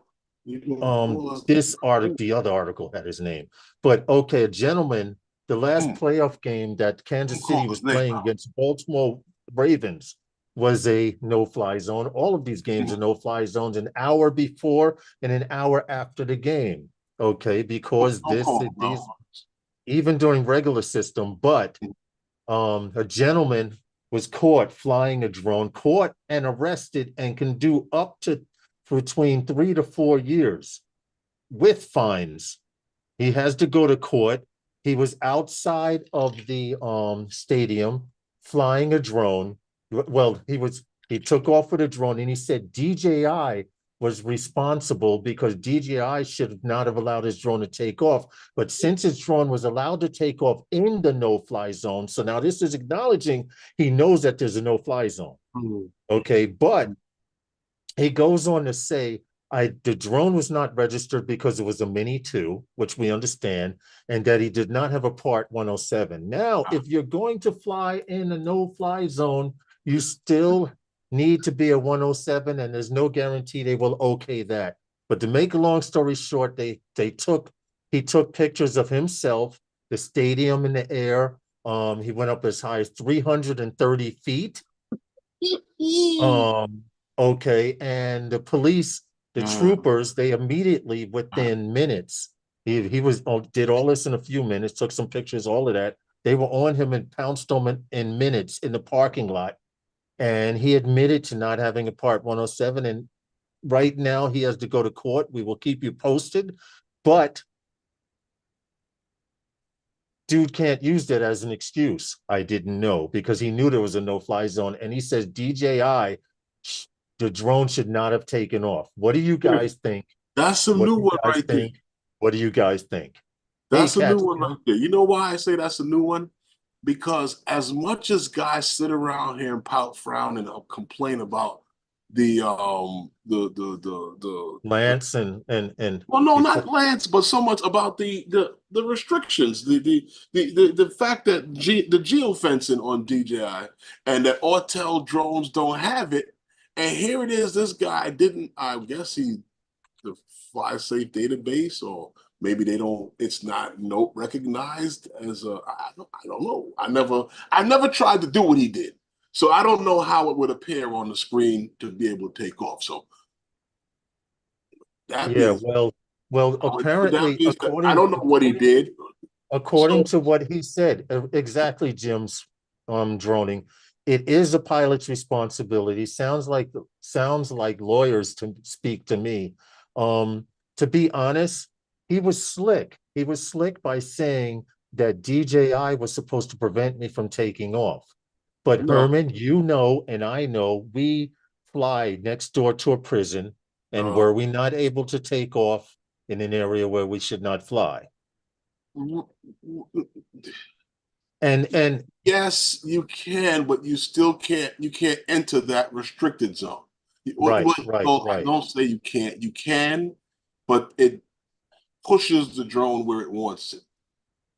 This article, the other article had his name, but okay, a gentleman, the last playoff game that Kansas City was playing against Baltimore Ravens was a no-fly zone. All of these games are no-fly zones, an hour before and an hour after the game. Okay, because these even during regular system, but a gentleman was caught flying a drone, caught and arrested, and can do up to between 3 to 4 years with fines. He has to go to court. He was outside of the stadium flying a drone. Well, he took off with a drone, and he said DJI was responsible because DJI should not have allowed his drone to take off. But since his drone was allowed to take off in the no-fly zone, so now this is acknowledging he knows that there's a no-fly zone. Okay, but he goes on to say, the drone was not registered because it was a Mini 2, which we understand, and that he did not have a Part 107. Now, if you're going to fly in a no-fly zone, you still need to be a 107, and there's no guarantee they will okay that. But to make a long story short, he took pictures of himself, the stadium in the air. He went up as high as 330 feet. Okay, and the police, the troopers, they immediately, within minutes, he did all this in a few minutes, took some pictures, all of that. They were on him and pounced on him in minutes in the parking lot. And he admitted to not having a Part 107. And right now he has to go to court. We will keep you posted. But dude can't use that as an excuse. I didn't know, because he knew there was a no-fly zone. And he says DJI, the drone should not have taken off. What do you guys think? That's a new one right there. What do you guys think? That's a new one right there. You know why I say that's a new one? Because as much as guys sit around here and pout, frown, and complain about the Lance and well, no, not Lance, but so much about the restrictions, the fact that the geofencing on DJI and that Autel drones don't have it, and here it is. This guy didn't. I guess the FlySafe database, or maybe they don't. It's not recognized as a. I don't know. I never tried to do what he did, so I don't know how it would appear on the screen to be able to take off. So apparently, according, I don't know what he did. According to what he said, exactly, Jim's droning. It is a pilot's responsibility. Sounds like lawyers to speak to me. To be honest, he was slick. He was slick by saying that DJI was supposed to prevent me from taking off. But no. Herman, you know, and I know, we fly next door to a prison, and were we not able to take off in an area where we should not fly? And yes, you can, but you still can't. You can't enter that restricted zone. Right. I don't say you can't. You can, but it pushes the drone where it wants it.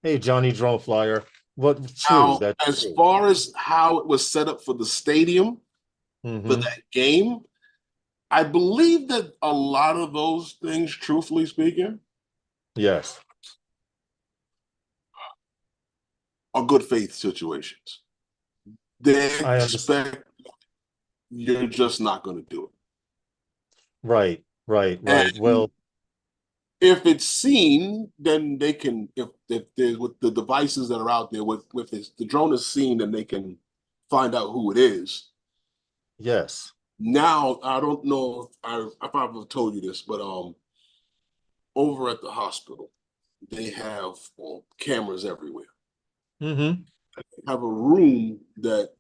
Hey, Johnny Drone Flyer. As far as how it was set up for the stadium for that game, I believe that a lot of those things, truthfully speaking, yes, are good faith situations. They expect you're just not going to do it. Right. And well, if it's seen, then they can. If there's with the devices that are out there, the drone is seen, then they can find out who it is. Yes. Now I don't know if I've told you this, but over at the hospital, they have cameras everywhere. Mm-hmm. They have a room that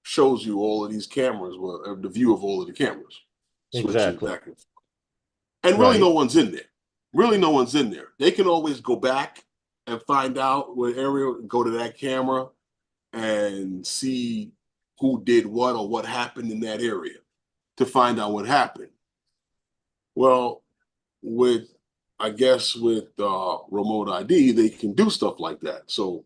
shows you all of these cameras, the view of all of the cameras. Exactly. And really, no one's in there. Really, no one's in there. They can always go back and find out what area, go to that camera and see who did what or what happened in that area to find out what happened. Well, with remote ID, they can do stuff like that. So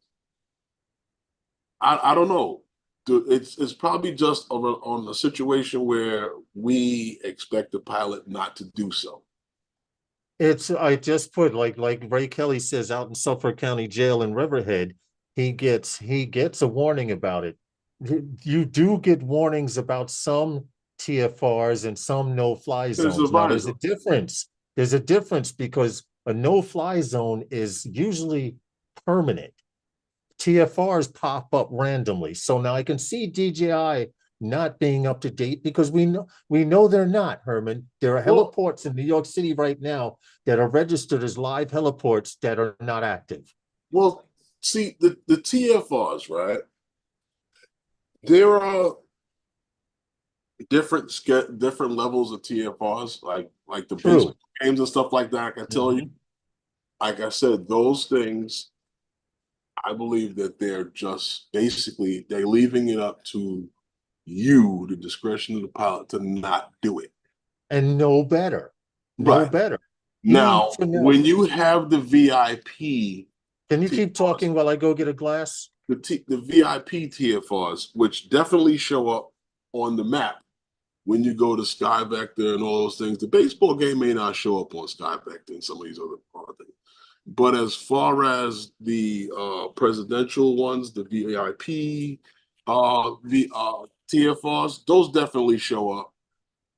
I don't know. It's probably just on a situation where we expect the pilot not to do so. I just put like Ray Kelly says out in Suffolk County Jail in Riverhead, he gets a warning about it. You do get warnings about some TFRs and some no-fly zones. Now, there's a difference. There's a difference because a no-fly zone is usually permanent. TFRs pop up randomly. So now I can see DJI not being up to date because we know they're not, Herman. There are heliports in New York City right now that are registered as live heliports that are not active. Well, see, the TFRs, right? There are different levels of TFRs, like the True. baseball games and stuff like that. I can tell you, like I said, those things, I believe that they're just basically they're leaving it up to you, the discretion of the pilot, to not do it. And know better. Know Right. better. You need Now, to know. when you have the VIP, Can you keep talking while I go get a glass? the VIP TFRs, which definitely show up on the map when you go to Sky Vector and all those things. The baseball game may not show up on Sky Vector and some of these other things. But as far as the presidential ones, the VIP, the TFRs, those definitely show up.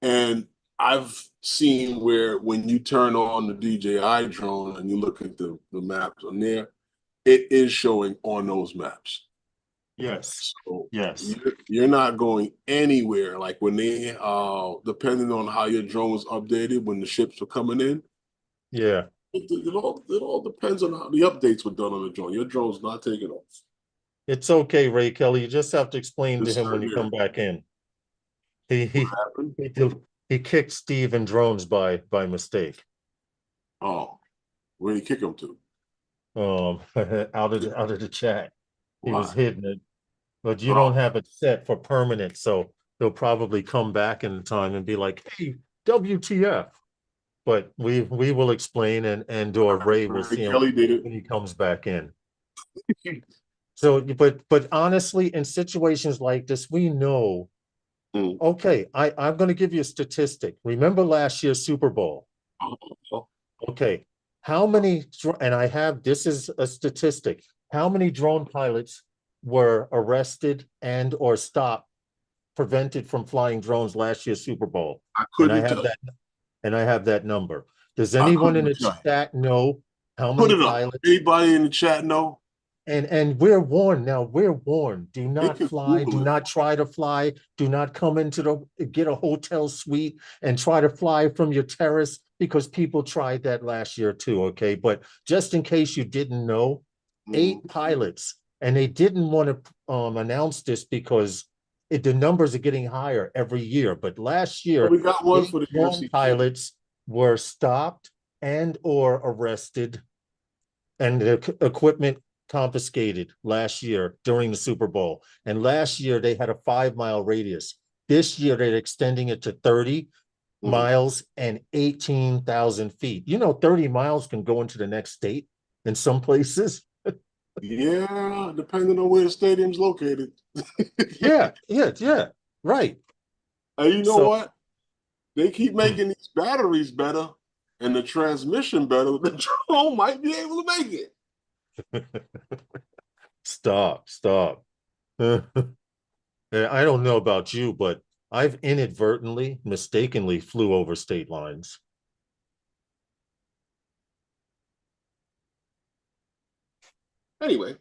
And I've seen where when you turn on the DJI drone and you look at the maps on there, it is showing on those maps. Yes. So Yes. you're not going anywhere. Like when they, depending on how your drone was updated when the ships were coming in, Yeah. it all depends on how the updates were done on the drone. Your drone's not taking off. It's okay, Ray Kelly. You just have to explain to Yes, him sir, when you yeah. come back in. He What happened? he kicked Steve and drones by mistake. Oh, where did he kick him to? Out of the chat. He was Why? hitting it. But you Oh. don't have it set for permanent, so they'll probably come back in time and be like, hey, WTF. But we will explain and or Ray will see him Kelly did it. when he comes back in. So, but honestly, in situations like this, we know, Mm. okay, I'm going to give you a statistic. Remember last year's Super Bowl? Oh. Okay, how many, and I have, this is a statistic, how many drone pilots were arrested and or stopped, prevented from flying drones last year's Super Bowl? I And I couldn't have tell. that, and I have that number. Does I anyone in couldn't the tell you. chat know how Put many it up. pilots? Anybody in the chat know? And we're warned now, we're warned, do not can fly, Google do it. not try to fly, do not come into get a hotel suite and try to fly from your terrace, because people tried that last year too, okay? But just in case you didn't know, 8 pilots, and they didn't want to announce this because the numbers are getting higher every year. But last year, Well, we got one 8 for the drone UFC. pilots were stopped and or arrested, and the equipment confiscated last year during the Super Bowl. And last year they had a 5-mile radius. This year they're extending it to 30 miles and 18,000 feet. You know, 30 miles can go into the next state in some places. Yeah, depending on where the stadium's located. Yeah, right. And you know So- what? They keep making these batteries better and the transmission better. The drone might be able to make it. Stop. I don't know about you, but I've inadvertently, mistakenly flew over state lines. Anyway,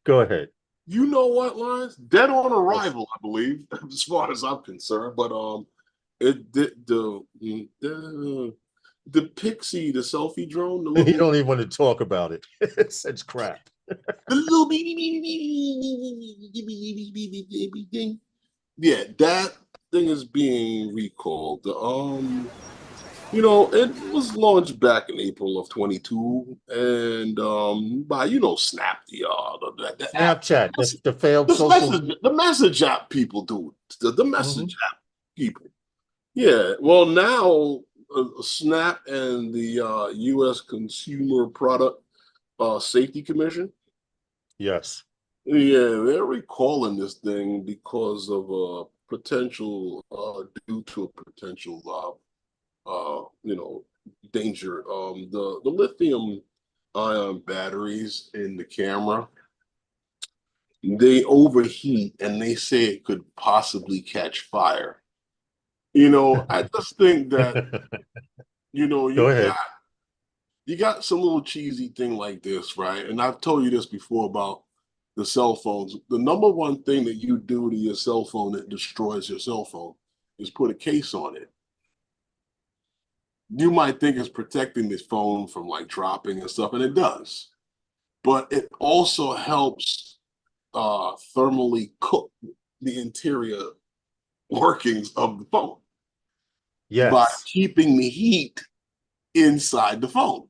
Go ahead. you know what, Lines? Dead on arrival, I believe, as far as I'm concerned. But the Pixie, the selfie drone, the You little, don't even want to talk about it. It's such crap. the little thing. Yeah, that thing is being recalled. You know, it was launched back in April of 22, and by Snap, the app. Snapchat, the failed social. The message app people do it. The message app people. Yeah. Well, now Snap and the U.S. Consumer Product Safety Commission. Yes. Yeah, they're recalling this thing because of potential due to a potential danger. The lithium ion batteries in the camera, they overheat and they say it could possibly catch fire. I just think that Go ahead. you got some little cheesy thing like this, right? And I've told you this before about the cell phones. The number one thing that you do to your cell phone that destroys your cell phone is put a case on it. You might think it's protecting this phone from like dropping and stuff, and it does. But it also helps thermally cook the interior workings of the phone by Yes, keeping the heat inside the phone.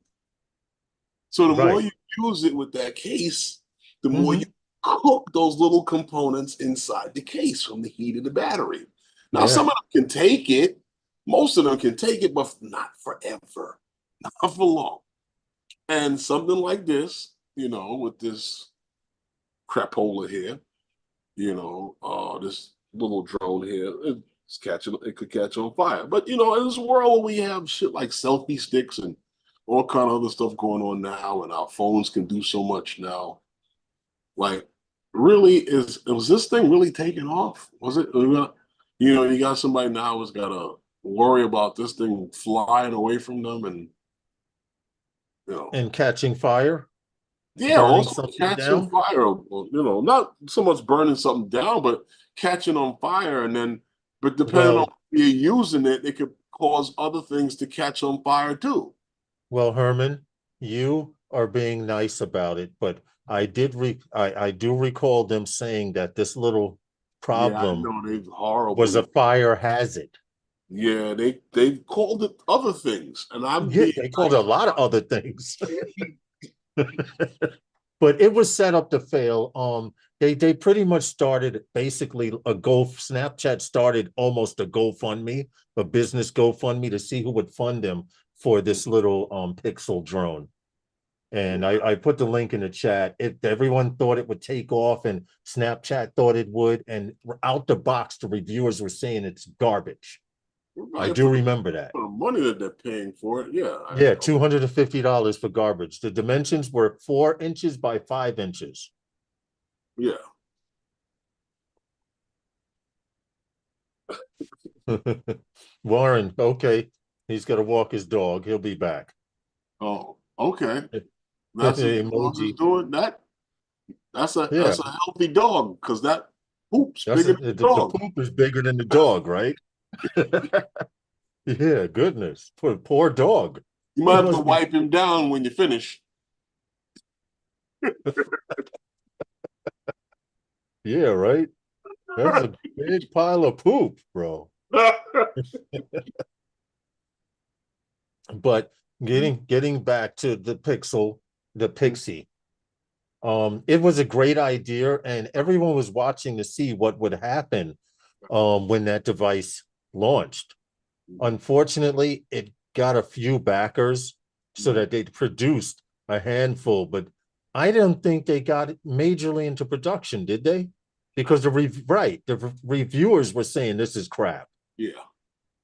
So the more right. you use it with that case, the more Mhm. you cook those little components inside the case from the heat of the battery. Now, Yeah. some of them can take it, most of them can take it, but not forever, not for long. And something like this, with this crapola here, this little drone here, it could catch on fire. But in this world we have shit like selfie sticks and all kind of other stuff going on now, and our phones can do so much now. Like, really, was this thing really taking off? Was it? You got somebody now who's got to worry about this thing flying away from them, and you know, And catching fire, yeah, burning also something catching down. fire. Not so much burning something down, but catching on fire, and then, but depending on Well, you're using it, it could cause other things to catch on fire too. well, Herman, you are being nice about it, but I do recall them saying that this little Yeah, I problem know they're was a horrible. fire hazard. Yeah, they called it other things, and I'm Yeah, being they called it a nice. lot of other things. But it was set up to fail. They pretty much started basically Snapchat started almost a GoFundMe, a business GoFundMe to see who would fund them for this little Pixel drone. And I put the link in the chat. Everyone thought it would take off, and Snapchat thought it would. And out the box, the reviewers were saying it's garbage. I Right, do remember that. for the money that they're paying for it. Yeah, Yeah, $250 for garbage. The dimensions were 4 inches by 5 inches. yeah. Warren, okay, he's got to walk his dog. He'll be back. Oh, okay. That's what the dog is Emoji. doing. That's a Yeah, that's a healthy dog because that poop's bigger than the the dog. poop is bigger than the dog, right? Yeah, goodness. Poor dog. You He might have to must be, wipe him down when you finish. yeah, right? That's a big pile of poop, bro. But getting back to the Pixie, it was a great idea, and everyone was watching to see what would happen when that device launched. Unfortunately, it got a few backers so that they produced a handful, but I don't think they got it majorly into production, did they? Because the reviewers were saying this is crap. Yeah.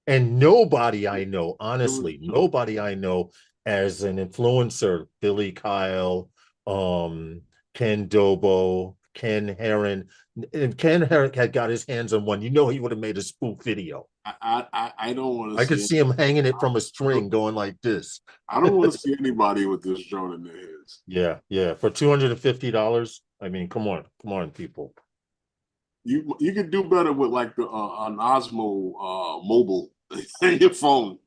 And nobody I know, It was honestly, nobody I know as an influencer, Billy Kyle, Ken Dobo, Ken Heron. If Ken Heron had got his hands on one, he would have made a spoof video. I don't want to I could see see him hanging it from a string going like this. I don't want to see anybody with this drone in their heads. Yeah, yeah. For $250. I mean, come on, people. You could do better with like the an Osmo mobile in your phone.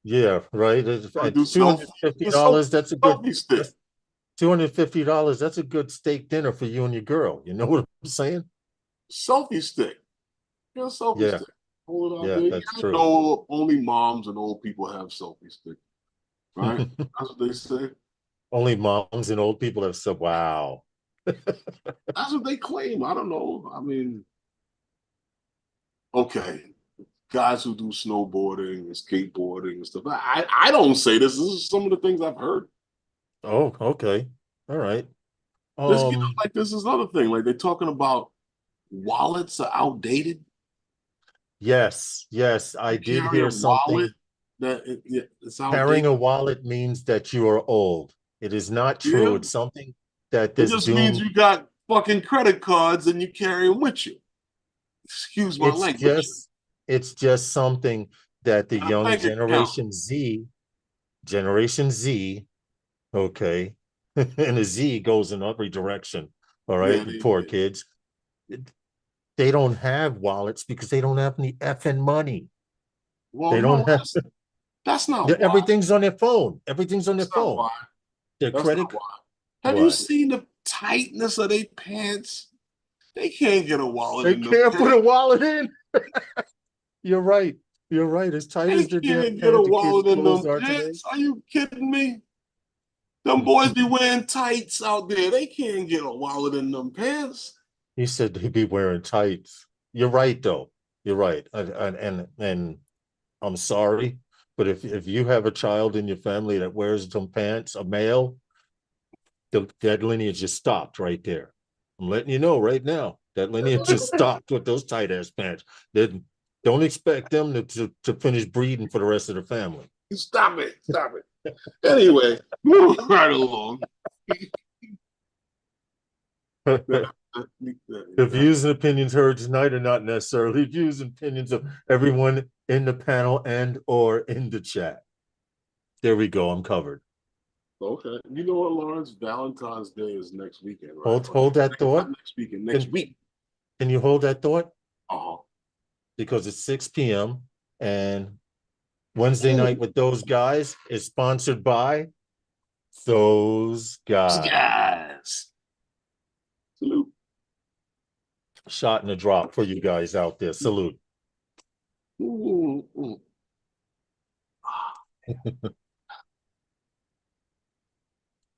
Yeah, right. Or At do $250, that's a good selfie stick. $250. That's a good steak dinner for you and your girl. You know what I'm saying? Selfie stick. Get a selfie Yeah, stick. Hold it out yeah, there. that's I true. know only moms and old people have selfie stick. Right? That's what they say. Only moms and old people have said, wow. That's what they claim. I don't know. I mean, okay. Guys who do snowboarding and skateboarding and stuff. I don't say this. This is some of the things I've heard. Oh, okay. All right. This, Um, like this is another thing. Like they're talking about wallets are outdated. yes, I did Carry a hear wallet something. it's Carrying outdated. a wallet means that you are old. It is not true. Yeah. It's something that It this just means doom, you got fucking credit cards and you carry them with you. Excuse my it's language. just it's just something that the And a young bank account. Generation Z, okay, and the Z goes in every direction. All Yeah, right, you poor kids. They don't have wallets because they don't have any effing money. well, They don't no, have that's not why. everything's on their phone. Everything's on their That's not phone. why. Their That's not credit, why. Have you what? seen the tightness of their pants? They can't get a wallet They in them can't put pants. a wallet in. You're right. You're right. As tight They as their damn can't get a pants, the kids' wallet in clothes them are today. pants. Are you kidding me? Them boys be wearing tights out there. They can't get a wallet in them pants. He said he'd be wearing tights. You're right, though. You're right. And I'm sorry, but if you have a child in your family that wears some pants, a male, that lineage just stopped right there. I'm letting you know right now. That lineage just stopped with those tight ass pants. Then don't expect them to finish breeding for the rest of the family. Stop it. Stop it. Anyway, moving right along. The views and opinions heard tonight are not necessarily views and opinions of everyone in the panel and or in the chat. There we go. I'm covered. Okay. You know what, Lawrence? Valentine's Day is next weekend, right? Hold that Not thought. next weekend, next week. Can you hold that thought? Uh-huh. Because it's 6 p.m. and Wednesday night with those guys is sponsored by those guys. Yes. Salute. Shot in a drop for you guys out there. Salute. Ooh, ooh.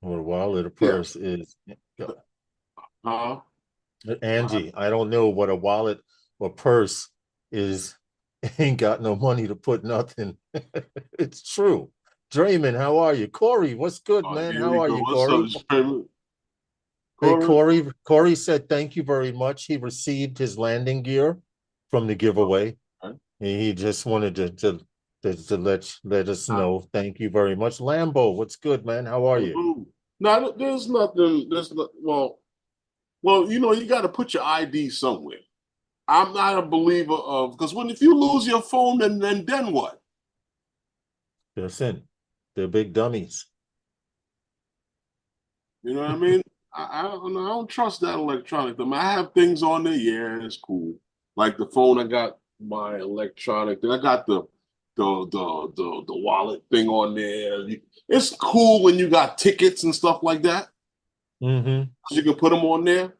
What a wallet, a purse is. Uh-huh. Angie, I don't know what a wallet or purse is. Ain't got no money to put nothing. It's true. Draymond, how are you? Corey, what's good, man? Here How we are go. you, What's Corey? up, Draymond? Hey, Corey said thank you very much. He received his landing gear from the giveaway. Okay. He just wanted to let us know. Thank you very much. Lambo, what's good, man? How are you? No, there's nothing. Well, you know, you got to put your ID somewhere. I'm not a believer of because if you lose your phone, then what? Listen, they're big dummies. You know what I mean? I don't know. I don't trust that electronic thing. I have things on there. Yeah, it's cool. Like the phone, I got my electronic. Then I got the wallet thing on there. It's cool when you got tickets and stuff like that. Mm-hmm. You can put them on there.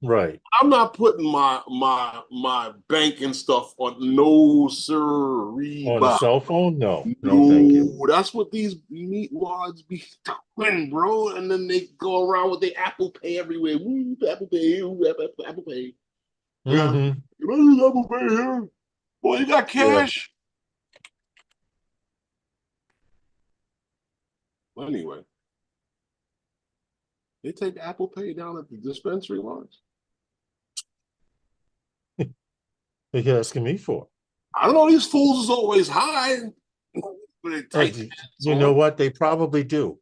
Right. I'm not putting my banking stuff on no sirree. On a cell phone? No, No, thank you. that's what these meat wads be doing, bro. And then they go around with their Apple Pay everywhere. Woo, Apple Pay, woo, Apple Pay. Yeah, Mm-hmm. you use Apple Pay here. Boy, you got cash. Well, anyway, they take Apple Pay down at the dispensary lines. What are you asking me for? I don't know. These fools is always high. But they take You know what? They probably do.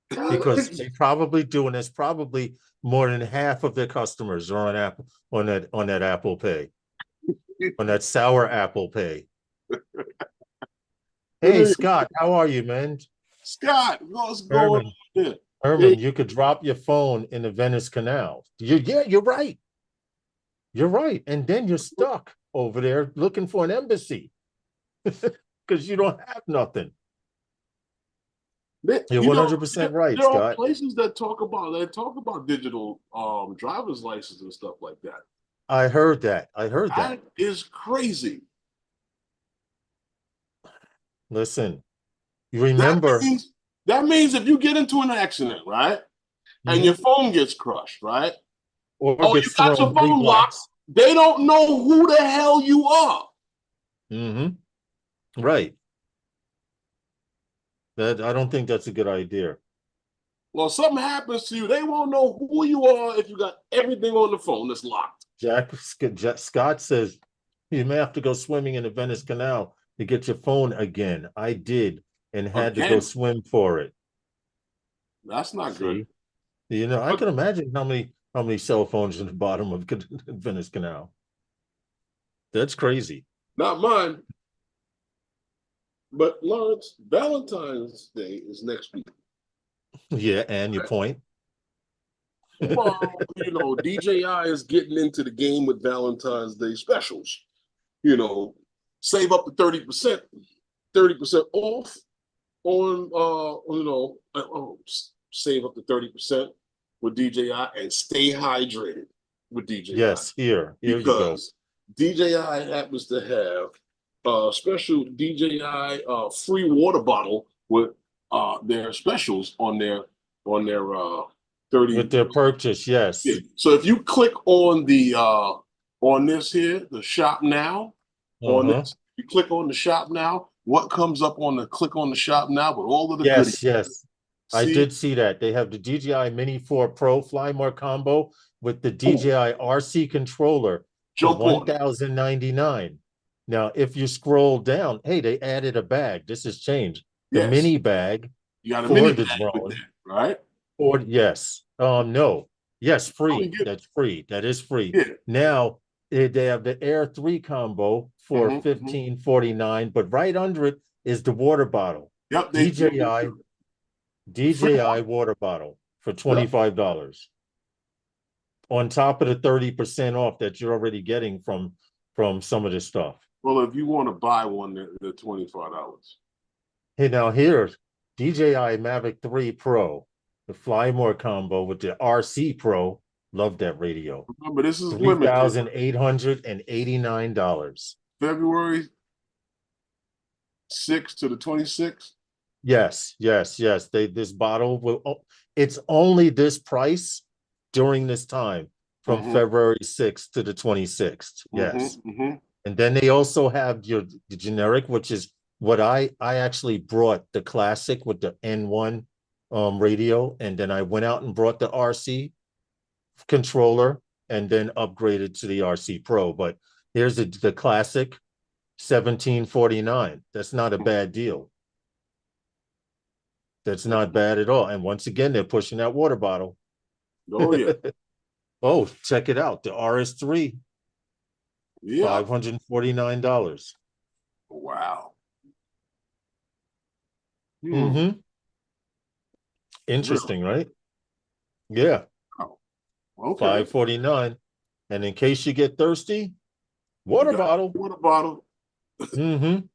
Because they probably do, and it's probably more than half of their customers are on that Apple Pay, on that sour Apple Pay. Hey Scott, how are you, man? Scott, what's going on there? Herman, you could drop your phone in the Venice Canal. You're right. You're right, and then you're stuck over there looking for an embassy because you don't have nothing. You're 100% right, there Scott. Are places that talk about digital driver's license and stuff like that. I heard that. That is crazy. Listen, you remember that means if you get into an accident, right, and your phone gets crushed, right, or you got your phone locked, they don't know who the hell you are. Mm-hmm. Right. That I don't think that's a good idea. Well, something happens to you, they won't know who you are if you got everything on the phone that's locked. Scott says you may have to go swimming in the Venice Canal to get your phone again. I did and had to go swim for it. That's not good. You know, I can imagine how many cell phones in the bottom of the Venice Canal. That's crazy. Not mine. But Lawrence, Valentine's Day is next week. Yeah, and your point. Well, you know, DJI is getting into the game with Valentine's Day specials. You know, save up to 30% off on, save up to 30% with DJI and stay hydrated. with DJI. Yes, here you go. Because DJI happens to have a special DJI free water bottle with their specials on their 30. With their purchase, yes. Yeah. So if you click on the on this here, the shop now, on Uh-huh. this, you click on the shop now, what comes up on the click on the shop now with all of the Yes, goodies? yes. I See? did see that. They have the DJI Mini 4 Pro Fly More combo with the DJI RC controller for Jump on it. $1,099. Now, if you scroll down, hey, they added a bag. This has changed. The Yes. mini bag You got a for mini the bag drone. with that, right? Or yes. No. Yes, Oh, free. you get- That's free. That is free. Yeah. Now they have the Air 3 combo for Mhm, mhm. $15.49, but right under it is the water bottle. Yep. DJI water bottle for $25 on top of the 30% off that you're already getting from some of this stuff. Well, if you want to buy one, they're $25. Hey, now here, DJI Mavic 3 Pro, the Fly More combo with the RC Pro. Love that radio. Remember, this is limited. $3,889. February 6th to the 26th. Yes. This bottle will. It's only this price during this time from Mhm. February 6th to the 26th. Yes. Mhm. And then they also have the generic, which is what I actually brought the classic with the N1 radio, and then I went out and brought the RC controller and then upgraded to the RC Pro. But here's the classic, $17.49. That's not a bad deal. That's not bad at all. And once again, they're pushing that water bottle. Oh yeah. Oh, check it out. The RS3, Yeah. $549. Wow. Mm-hmm. Interesting, right? Yeah. Okay. $549. And in case you get thirsty, water bottle. Water bottle. Mm-hmm.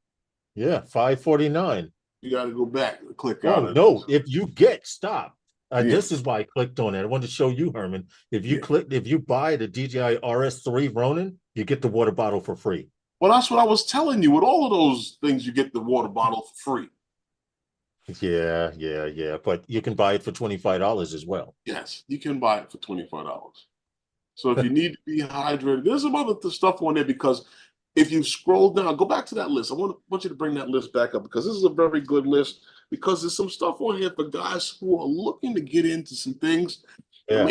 Yeah, $549. You got to go back and click Oh out. no! If you stop. Yeah. This is why I clicked on it. I wanted to show you, Herman. If you buy the DJI RS3 Ronin, you get the water bottle for free. Well, that's what I was telling you. With all of those things, you get the water bottle for free. Yeah. But you can buy it for $25 as well. Yes, you can buy it for $25. So if you need to be hydrated, there's some other stuff on there, because if you scroll down, go back to that list. I want you to bring that list back up, because this is a very good list, because there's some stuff on here for guys who are looking to get into some things. Yeah.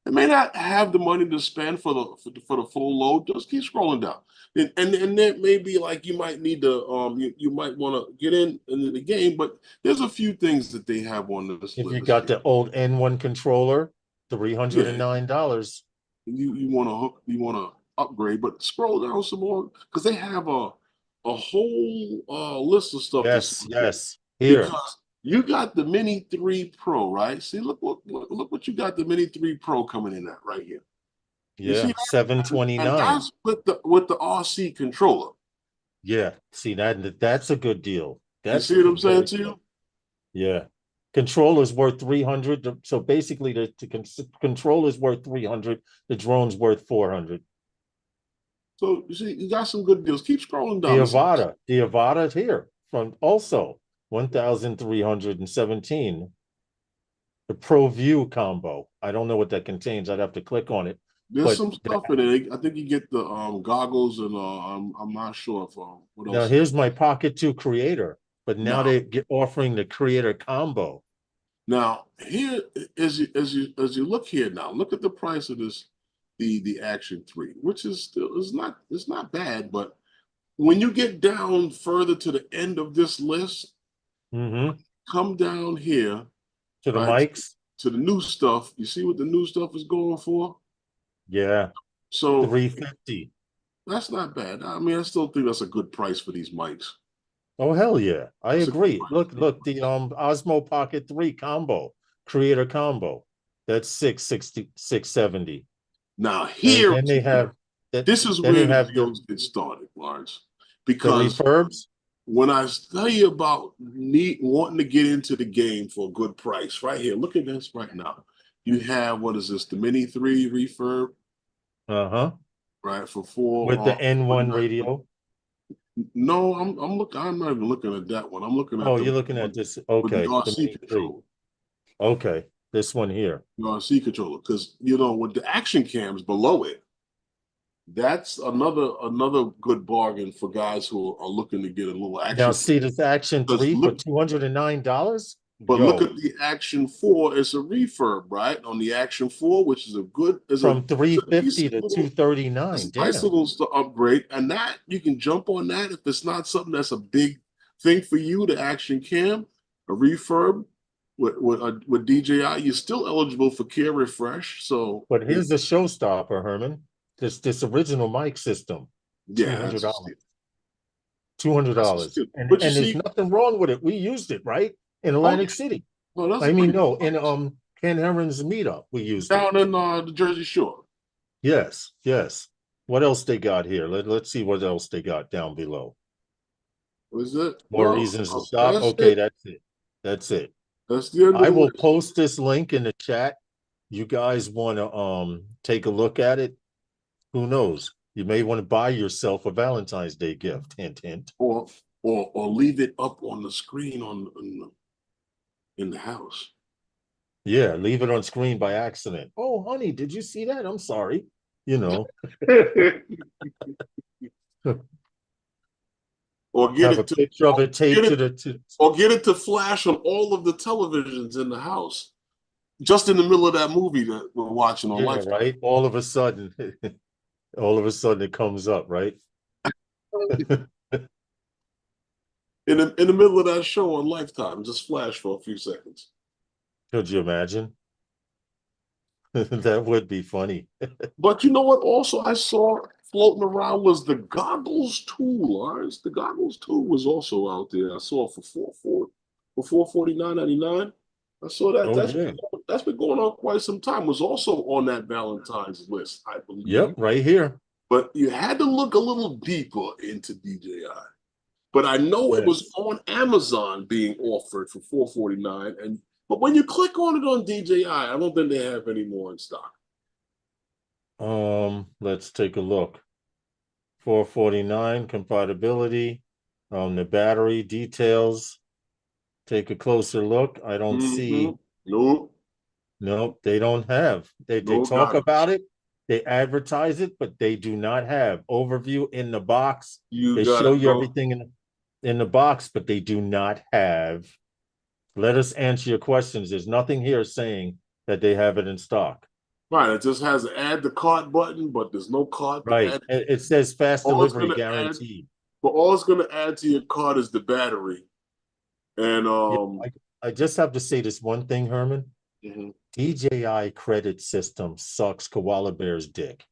They may not have the money to spend for the full load. Just keep scrolling down. And there may be like you might need to you might want to get into the game, but there's a few things that they have on this If list. you got the old N1 controller, $309. You want to upgrade, but scroll down some more, because they have a whole list of stuff. Yes. Here. Because you got the Mini 3 Pro, right? See, look what you got the Mini 3 Pro coming in at right here. Yeah, $729. And that's with the RC controller. Yeah, see that's a good deal. You see what I'm saying to you? Yeah. Controller's worth $300. So basically the controller's worth $300, the drone's worth $400. So you see, you got some good deals. Keep scrolling down. The Avata here from also $1,317. The Pro View combo. I don't know what that contains. I'd have to click on it. There's some stuff in it. I think you get the goggles, and I'm not sure if what else. Now here's my Pocket 2 Creator, but now they're offering the Creator combo. Now here, as you look here now, look at the price of this, the Action 3, which is not bad, but when you get down further to the end of this list, come down here to the mics, to the new stuff. You see what the new stuff is going for? Yeah. So $350. That's not bad. I mean, I still think that's a good price for these mics. Oh hell yeah. I agree. Look, the Osmo Pocket 3 combo, Creator combo. That's $670. Now here, and they have this is where the deals get started, Lawrence. Because the refurbs, when I tell you about wanting to get into the game for a good price, right here, look at this right now. You have, what is this, the Mini 3 refurb? Uh-huh. right? For four. With the N1 $49. radio. No, I'm looking. I'm not even looking at that one. I'm looking at Oh, the you're looking one at this. with the Okay. The RC main three. controller. Okay. This one here. The RC controller, because with the action cams below it, that's another good bargain for guys who are looking to get a little action. Now see this Action Because 3 for look- $209. But Yo, look at the Action 4. It's a refurb, right? On the Action 4, which is from 350 to little- 239. it's a nice Damn. little upgrade, and that you can jump on that if it's not something that's a big thing for you. The Action Cam, a refurb with DJI, you're still eligible for Care Refresh. So, But here's the showstopper, Herman. This original mic system, yeah, that's $200. $200. steal. And But you there's see- nothing wrong with it. We used it, right? In Atlantic City. well, that's I mean, pretty no, good. in Ken Herron's meetup, we used it. down in the Jersey Shore. Yes, yes. What else they got here? Let's see what else they got down below. Was it More well, reasons to stop. that's Okay, it. that's it. That's it. That's the end of I the will list. post this link in the chat. You guys want to take a look at it? Who knows? You may want to buy yourself a Valentine's Day gift. Hint, hint. or leave it up on the screen in the house. Yeah, leave it on screen by accident. Oh, honey, did you see that? I'm sorry. You know, Or get have a it to picture of it taped get to it- the. or get it to flash on all of the televisions in the house, just in the middle of that movie that we're watching on Yeah, Lifetime. right. All of a sudden, it comes up, right? In the middle of that show on Lifetime, just flash for a few seconds. Could you imagine? That would be funny. But you know what? Also, I saw floating around was the goggles tool. Lars. The goggles tool was also out there. I saw it for $449.99. I saw that. Oh, That's been going on quite some time. Was also on that Valentine's list, I believe. Yep, right here. But you had to look a little deeper into DJI. But I know it was on Amazon being offered for $449, but when you click on it on DJI, I don't think they have any more in stock. Let's take a look. 449 compatibility. The battery details. Take a closer look. I don't see. Nope. Nope, they don't have. They No talk goggles. about it. They advertise it, but they do not have overview in the box. They show you everything in the box, but they do not have. Let us answer your questions. There's nothing here saying that they have it in stock. Right. It just has an add to cart button, but there's no cart. to Right. add. It says fast All it's delivery gonna add- guaranteed. But all it's going to add to your cart is the battery. And I just have to say this one thing, Herman. mhm. DJI credit system sucks koala bear's dick.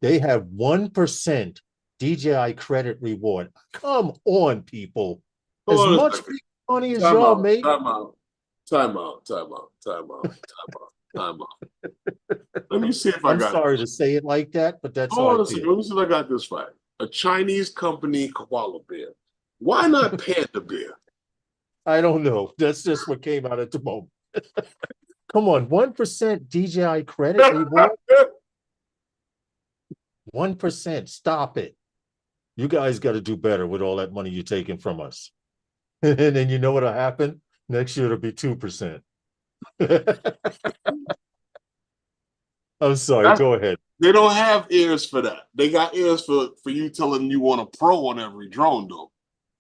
They have 1% DJI credit reward. Come on, people. As Hold on a much second. money as Time y'all out, make. Time out. Let me see if I I'm got sorry this. to say it like that, but that's Hold on how I a second. feel. Let me see if I got this right. A Chinese company koala bear. Why not panda bear? I don't know. That's just what came out at the moment. Come on, 1% DJI credit reward. 1%. Stop it. You guys got to do better with all that money you're taking from us. And then you know what'll happen? Next year it'll be 2%. I'm sorry, go ahead. They don't have ears for that. They got ears for you telling you want a pro on every drone, though.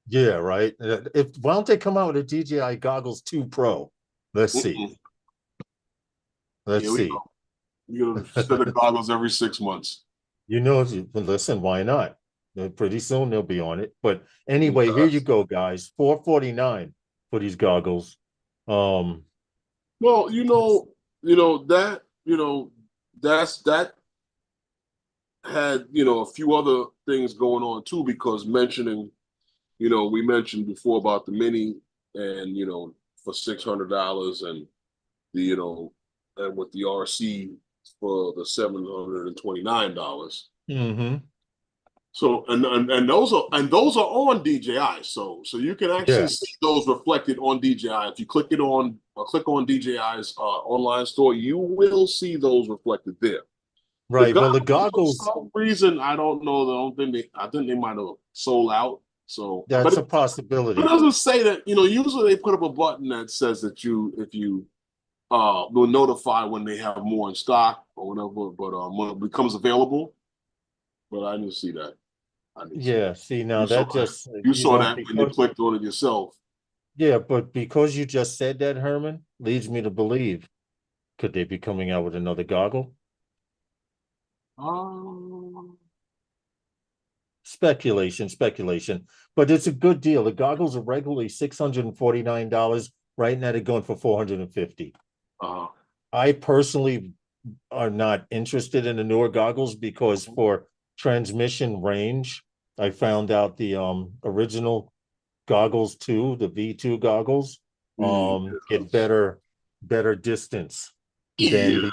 Yeah, right. Why don't they come out with a DJI Goggles 2 Pro? Let's see. Mm-mm. Let's Here we see. go. You're gonna set the goggles every 6 months. You know, listen, why not? Pretty soon they'll be on it. But anyway, here you go, guys. $449 for these goggles. Well, that had a few other things going on too, because we mentioned before about the mini and for $600 and and with the RC for the $729. Mm-hmm. So and those are on DJI. So you can actually see those reflected on DJI. If you click on DJI's online store, you will see those reflected there. Right. Well, the For goggles, some reason, I don't know. I think they might have sold out. So, but that's a it possibility. doesn't say that. Usually they put up a button that says that if you will notify when they have more in stock or whatever. But when it becomes available, but I didn't see that. I didn't see Yeah. that. See, now You saw that that. just, You you saw know, that when you because, clicked on it yourself. yeah, but because you just said that, Herman, leads me to believe, could they be coming out with another goggle? Um, Speculation, but it's a good deal. The goggles are regularly $649. Right now they're going for 450. uh, I personally are not interested in the newer goggles because for transmission range, I found out the original goggles too, the V2 goggles, get better distance yeah,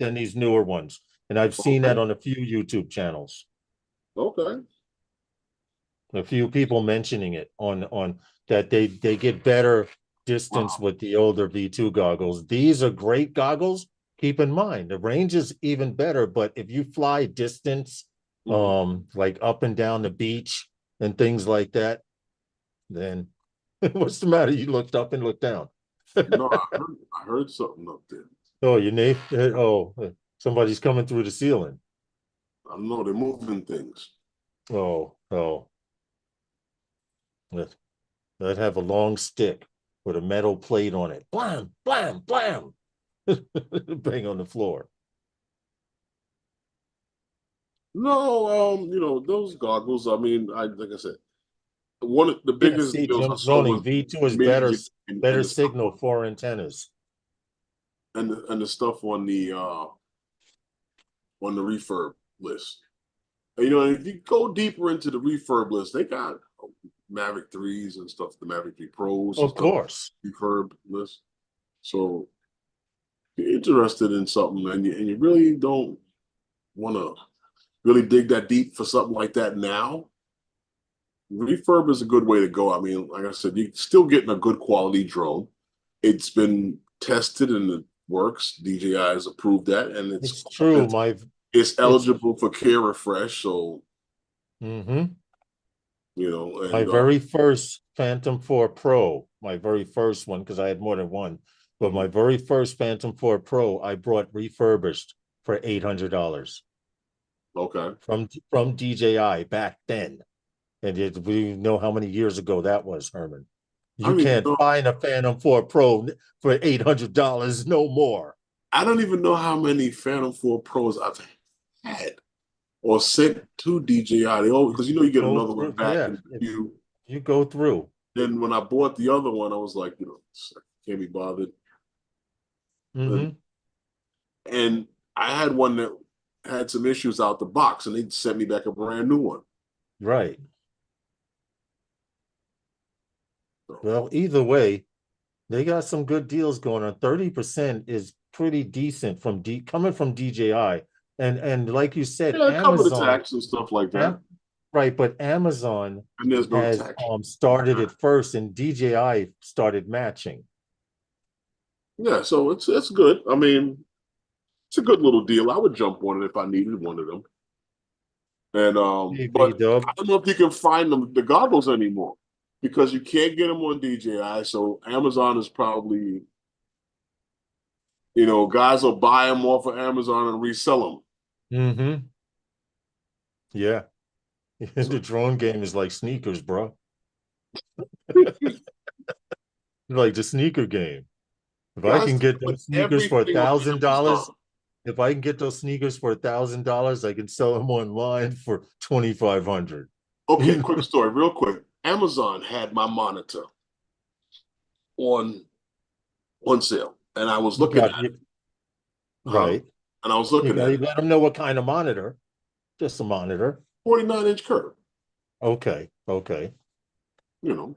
than these newer ones. And I've seen that okay, on a few YouTube channels. okay. A few people mentioning it on that they get better distance Wow. with the older V2 goggles. These are great goggles. Keep in mind the range is even better, but if you fly distance, Mhm. like up and down the beach and things like that, then what's the matter? You looked up and looked down. No, I heard something up there. Oh, your name? Oh, somebody's coming through the ceiling. I don't know they're moving things. Oh, that that have a long stick with a metal plate on it. Blam, blam, blam. Bang on the floor. No, those goggles. I mean, like I said, one of the Yeah, biggest see, deals I Jim saw Zoning was V2 is better, music and better the stuff signal for antennas. and the stuff on the refurb list. And, if you go deeper into the refurb list, they got Mavic 3s and stuff, the Mavic 3 Pros and Of stuff, course. refurb list. So if you're interested in something and you really don't want to really dig that deep for something like that now, refurb is a good way to go. I mean, like I said, you're still getting a good quality drone. It's been tested and it works. DJI has approved that, and It's true. it's It's eligible for Care Refresh. So mhm. My and very first Phantom 4 Pro, my very first one, because I had more than one, but my very first Phantom 4 Pro, I brought refurbished for $800 okay, from DJI back then. And we know how many years ago that was, Herman. I You don't even can't know. find a Phantom 4 Pro for $800 no more. I don't even know how many Phantom 4 Pros I've had or sent to DJI. They all because you get Go another one through, back yeah. in the If queue. you go through. Then when I bought the other one, I was like, can't be bothered. Mm-hmm. And I had one that had some issues out the box, and they sent me back a brand new one. Right. So, Well, either way, they got some good deals going on. 30% is pretty decent coming from DJI. And like you said, yeah, cover the Amazon, tax and stuff like that. right, but Amazon And there's no has tax. started it first and DJI started matching. Yeah, so it's good. I mean, it's a good little deal. I would jump on it if I needed one of them. And Maybe, but Dub. I don't know if you can find the goggles anymore because you can't get them on DJI. So Amazon is probably, guys will buy them off of Amazon and resell Mm-hmm. Yeah. them. The So drone game is like sneakers, bro. Like the sneaker game. If I guys can get put those sneakers for everything on $1,000, Amazon. if I can get those sneakers for $1,000, I can sell them online for 2,500. Okay, quick story, real quick. Amazon had my monitor on sale, and I was You looking got at it. it. Right. And I was You looking got at to it. let them know what kind of monitor. Just a monitor. 49-inch curve. Okay. Okay. You know,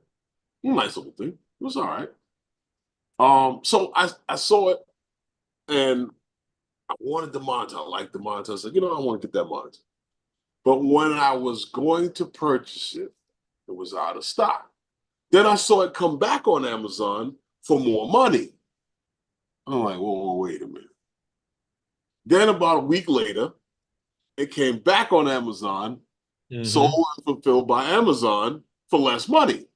nice little thing. It was all right. So I saw it and I wanted the monitor. I liked the monitor. I said, I want to get that monitor. But when I was going to purchase it, it was out of stock. Then I saw it come back on Amazon for more money. I'm like, whoa, wait a minute. Then about a week later, It came back on Amazon, Mhm. sold and fulfilled by Amazon for less money.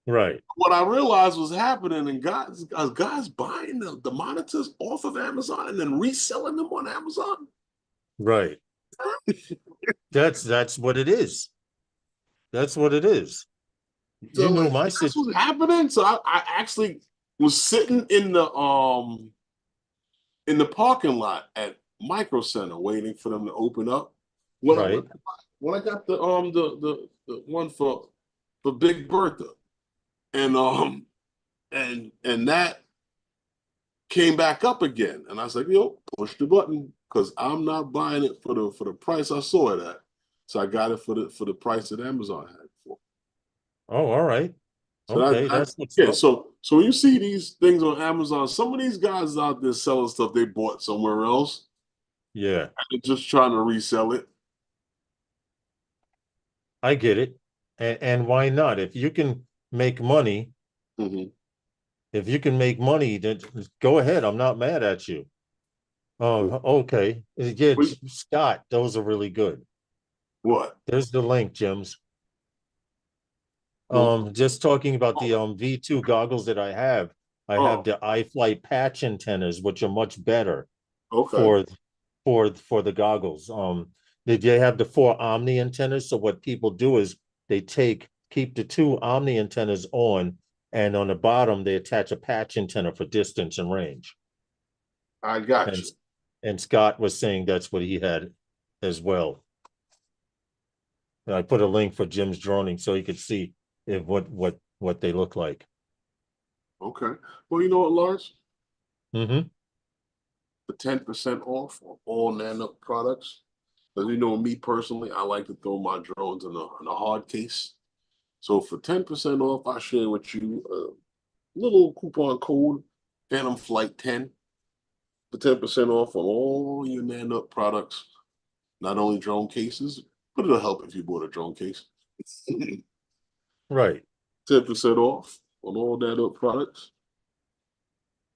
Right. What I realized was happening, and guys buying the monitors off of Amazon and then reselling them on Amazon. Right. That's what it is. That's what it is. You So know like, my that's situation. what's happening. So I actually was sitting in the parking lot at Micro Center waiting for them to open up. When Right. when I got the one for Big Bertha, and that came back up again, and I was like, yo, push the button because I'm not buying it for the price I saw it at. So I got it for the price that Amazon had it for. Oh, all right. So Okay, that's what's yeah. up. So when you see these things on Amazon, some of these guys out there selling stuff they bought somewhere else, Yeah, and just trying to resell it. I get it. And why not? If you can make money, Mhm. if you can make money, then go ahead. I'm not mad at you. Oh, okay. Yeah, Wait, Scott, those are really good. what? There's the link, Jims. Well, Just talking about the V2 goggles that I have oh, the iFlight patch antennas, which are much better okay. for for the goggles. They have the 4 Omni antennas. So what people do is they keep the 2 Omni antennas on, and on the bottom they attach a patch antenna for distance and range. I got And you. and Scott was saying that's what he had as well. And I put a link for Jim's droning so he could see if what they look like. Okay. Well, you know what, Lars? Mm-hmm. The 10% off on all Nano products. Because you know me personally, I like to throw my drones in a hard case. So for 10% off, I share with you a little coupon code, Phantom Flight 10, for 10% off on all your Nano products. Not only drone cases, but it'll help if you bought a drone case. Right. 10% off on all Nano products.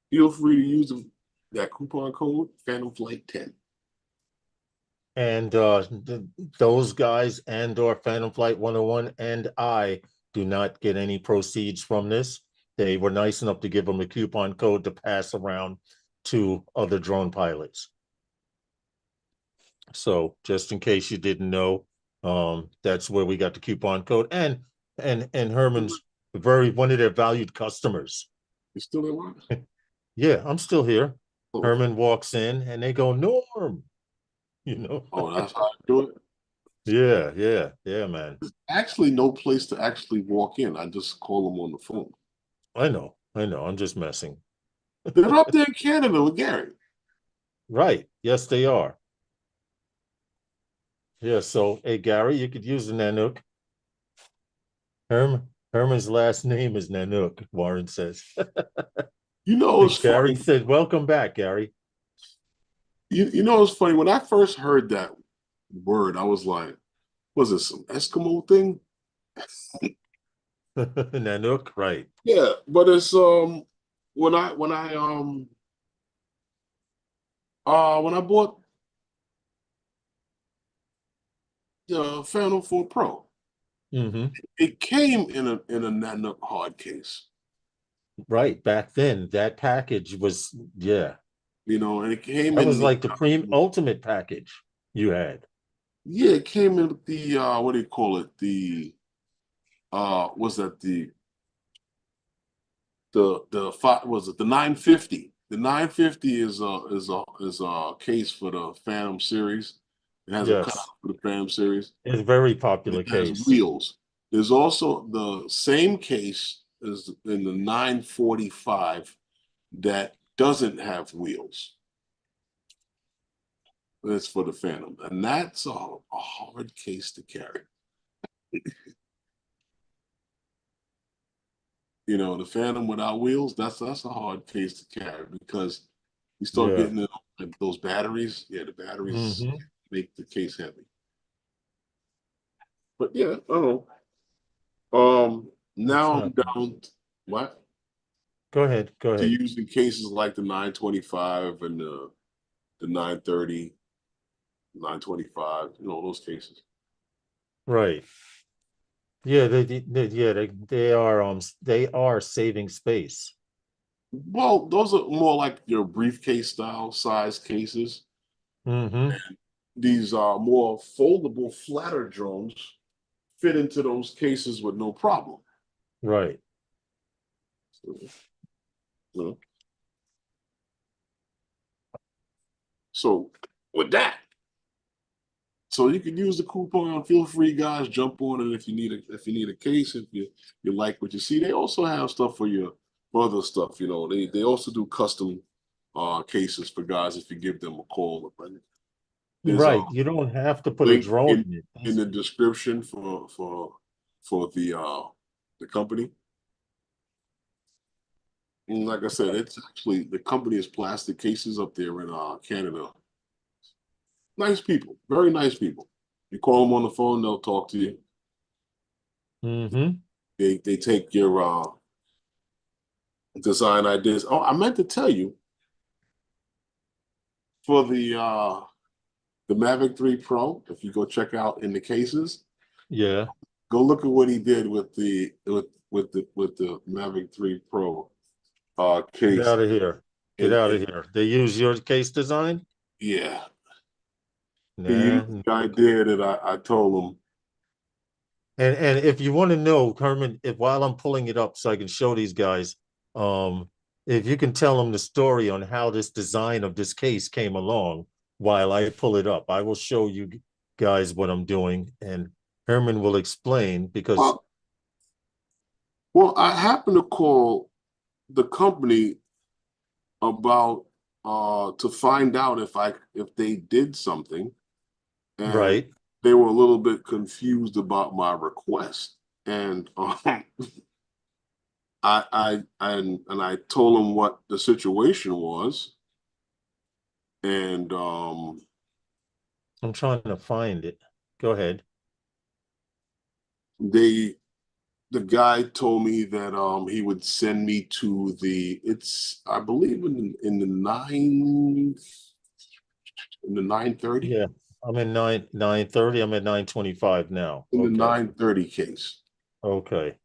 Feel free to use that coupon code, Phantom Flight 10. And those guys and or Phantom Flight 101 and I do not get any proceeds from this. They were nice enough to give them a coupon code to pass around to other drone pilots. So just in case you didn't know, that's where we got the coupon code. And Herman's very one of their valued customers. You still in line? Yeah, I'm still here. Oh, Herman walks in and they go, Norm, you know. oh, that's how I do it. Yeah, man. Actually, no place to actually walk in. I just call them on the phone. I know. I'm just messing. They're up there in Canada with Gary. Right. Yes, they are. Yeah. So, hey, Gary, you could use the Nanook. Herman's last name is Nanook, Warren says. You know, it's Gary funny. said, welcome back, Gary. You know, it's funny. When I first heard that word, I was like, was it some Eskimo thing? Nanook, right. Yeah, but it's when I when I bought the Phantom 4 Pro, Mm-hmm. it came in a Nanook hard case. Right. Back then, that package was, yeah. You know, and it came That in was the like the ultimate package you had. yeah, it came in the what do you call it? The was that the five was it the 950? The 950 is a case for the Phantom series. It has a cutout Yes. for the Phantom series. It's a very popular It has case. wheels. There's also the same case as in the 945 that doesn't have wheels. It's for the Phantom, and that's a hard case to carry. You know, the Phantom without wheels, that's a hard case to carry because you start Yeah. getting those batteries. Yeah, the batteries Mm-hmm. make the case heavy. But yeah, I don't know. That's Now I'm not. down what Go ahead. Go to ahead. using cases like the 925 and the 930. 925, those cases. Right. Yeah, they are saving space. Well, those are more like your briefcase style size cases. Mm-hmm. These are more foldable, flatter drones fit into those cases with no problem. Right. So, so with that, so you can use the coupon. Feel free, guys, jump on it if you need a case. If you like what you see, they also have stuff for your other stuff. They also do custom cases for guys if you give them a call. There's a Right. You don't have to put a link drone in the description for the company. And like I said, it's actually the company is Plastic Cases up there in Canada. Nice people, very nice people. You call them on the phone, they'll talk to you. Mm-hmm. They take your design ideas. Oh, I meant to tell you, for the Mavic 3 Pro, if you go check out in the cases, Yeah. go look at what he did with the Mavic 3 Pro Get case. out of here. Get out of here. They use your case design? Yeah. He Nah. used the idea that I told him. And if you want to know, Herman, if while I'm pulling it up so I can show these guys, if you can tell them the story on how this design of this case came along while I pull it up, I will show you guys what I'm doing, and Herman will explain because Well, I happened to call the company about to find out if they did something, and right. they were a little bit confused about my request, and I told them what the situation was, and I'm trying to find it. Go ahead. the guy told me that he would send me to I believe in the 930. Yeah, I'm in 9:30. I'm at 9:25 now. In the Okay. 930 case. Okay.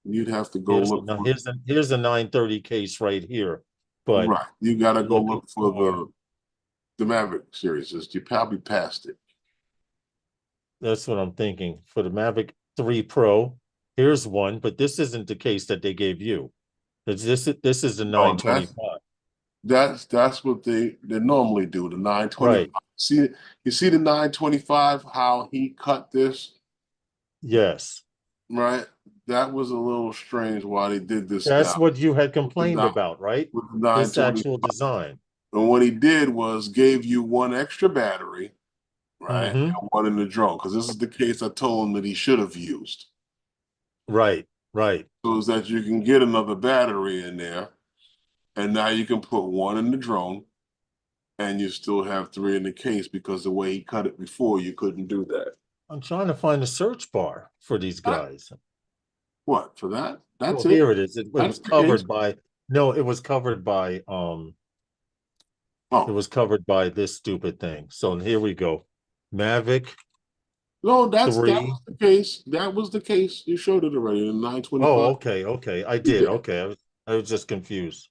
You'd have to go look for Here's a 9:30 case right here. But right. You gotta go looking look for for the Maverick series. You probably passed it. that's what I'm thinking. For the Mavic 3 Pro, here's one, but this isn't the case that they gave you. This is the Oh, 925. that's what they normally do. The 920. Right. You see the 925, how he cut this, Yes. right? That was a little strange why they did this That's style what you had complained about, right? with the This 920. actual design. And what he did was gave you one extra battery, right? Mm-hmm. And one in the drone. Because this is the case I told him that he should have used. Right, right. So is that you can get another battery in there, and now you can put one in the drone, and you still have three in the case, because the way he cut it before, you couldn't do that. I'm trying to find the search bar for these guys. What, for that? That's Oh, it. here it is. It was That's the covered case. by no, it was covered by it Oh, was covered by this stupid thing. So here we go. Mavic no, that 3. was the case. That was the case. You showed it already in 925. Oh, okay. I did. Okay. I was just confused.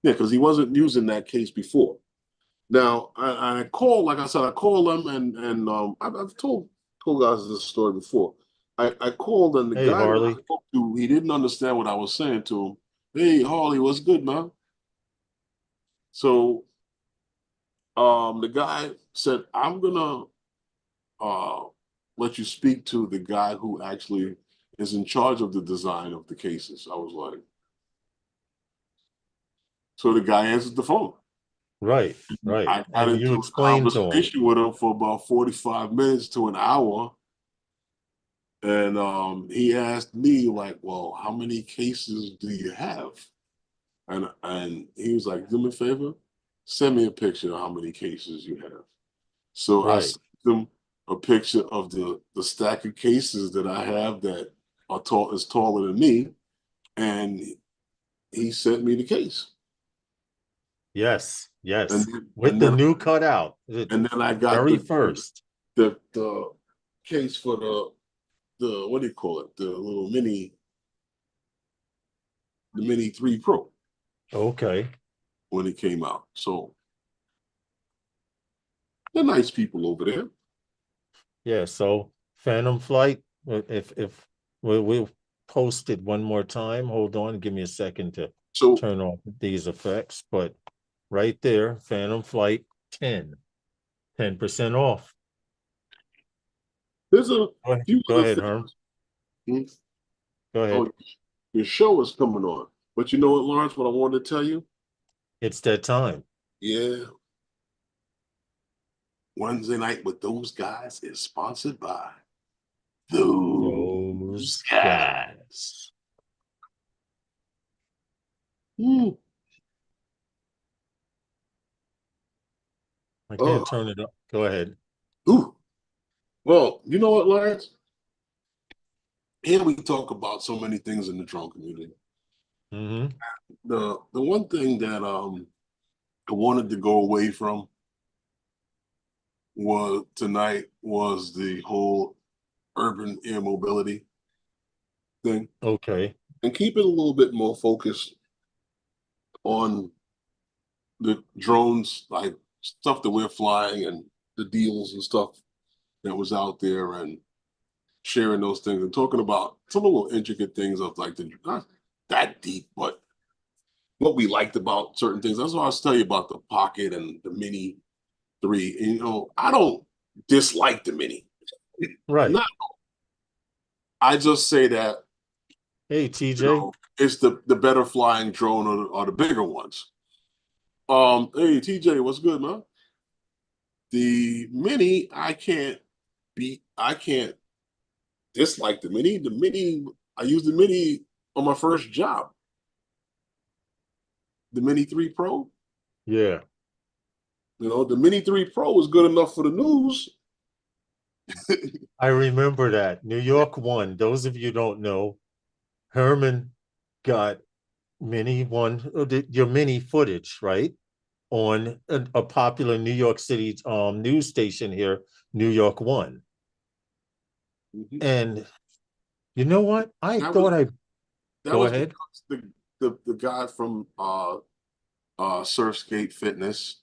Yeah, because he wasn't using that case before. Now I called, like I said, I called them, and I've told guys this story before. I called, and the Hey, guy that I Harley. spoke to, he didn't understand what I was saying to him. Hey, Harley, what's good, man? So the guy said, I'm gonna let you speak to the guy who actually is in charge of the design of the cases. I was like, so the guy answered the phone. Right. I got And you into a explained to him. conversation with him for about 45 minutes to an hour. And he asked me, like, well, how many cases do you have? And he was like, do me a favor, send me a picture of how many cases you have. So I Right. sent him a picture of the stack of cases that I have that is taller than me. And he sent me the case. Yes. Yes, then- with and the then- new cutout, And then I got very the first. the case for the what do you call it? The little Mini 3 Pro Okay, when it came out. So they're nice people over there. yeah, so Phantom Flight, if we'll post it one more time. Hold on, give me a second to So turn off these effects, but right there, Phantom Flight 10% off. there's a few Go other ahead, things. Herm. Hmm? Go ahead. Oh, your show is coming on. But you know what, Lawrence, what I wanted to tell you? It's that time. Yeah. Wednesday night with those guys is sponsored by those guys. Hmm. I Oh. can't turn it up. Go ahead. Ooh. Well, you know what, Lawrence? Here we talk about so many things in the drone community. Mm-hmm. The one thing that I wanted to go away from was the whole urban air mobility thing, Okay. and keep it a little bit more focused on the drones, like stuff that we're flying and the deals and stuff that was out there, and sharing those things and talking about some of the little intricate things of like the not that deep, but what we liked about certain things. That's what I was telling you about the Pocket and the Mini 3. And, you know, I don't dislike the Mini. Right. Not, I just say that Hey, TJ. you know, it's the better flying drone or the bigger ones. Hey TJ, what's good, man? The Mini, I can't dislike the Mini. The Mini, I used the Mini on my first job. The Mini 3 Pro. Yeah. You know, the Mini 3 Pro was good enough for the news. I remember that. New York One. Those of you don't know, Herman got your mini footage, right? On a popular New York City news station here, New York One. Mhm. And you know what? I That thought was- I That go was ahead. because the guy from Surfskate Fitness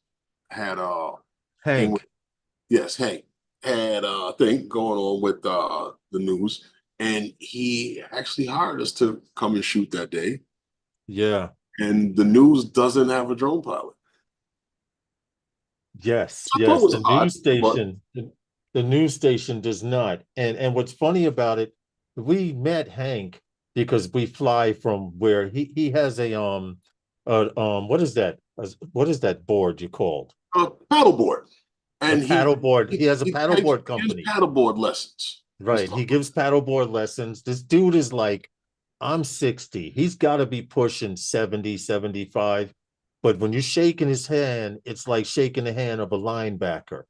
had thing Hank. with, yes, Hank had a thing going on with the news, and he actually hired us to come and shoot that day. Yeah. And the news doesn't have a drone pilot. Yes, I thought it yes. was The odd, news station, the news station does not. And what's funny about it, we met Hank because we fly from where he has what is that? What is that board you called? Paddleboard, A and paddleboard. He has a paddleboard gives company. paddleboard lessons. and Right. stuff. He gives paddleboard lessons. This dude is like, I'm 60. He's got to be pushing 70, 75. But when you're shaking his hand, it's like shaking the hand of a linebacker.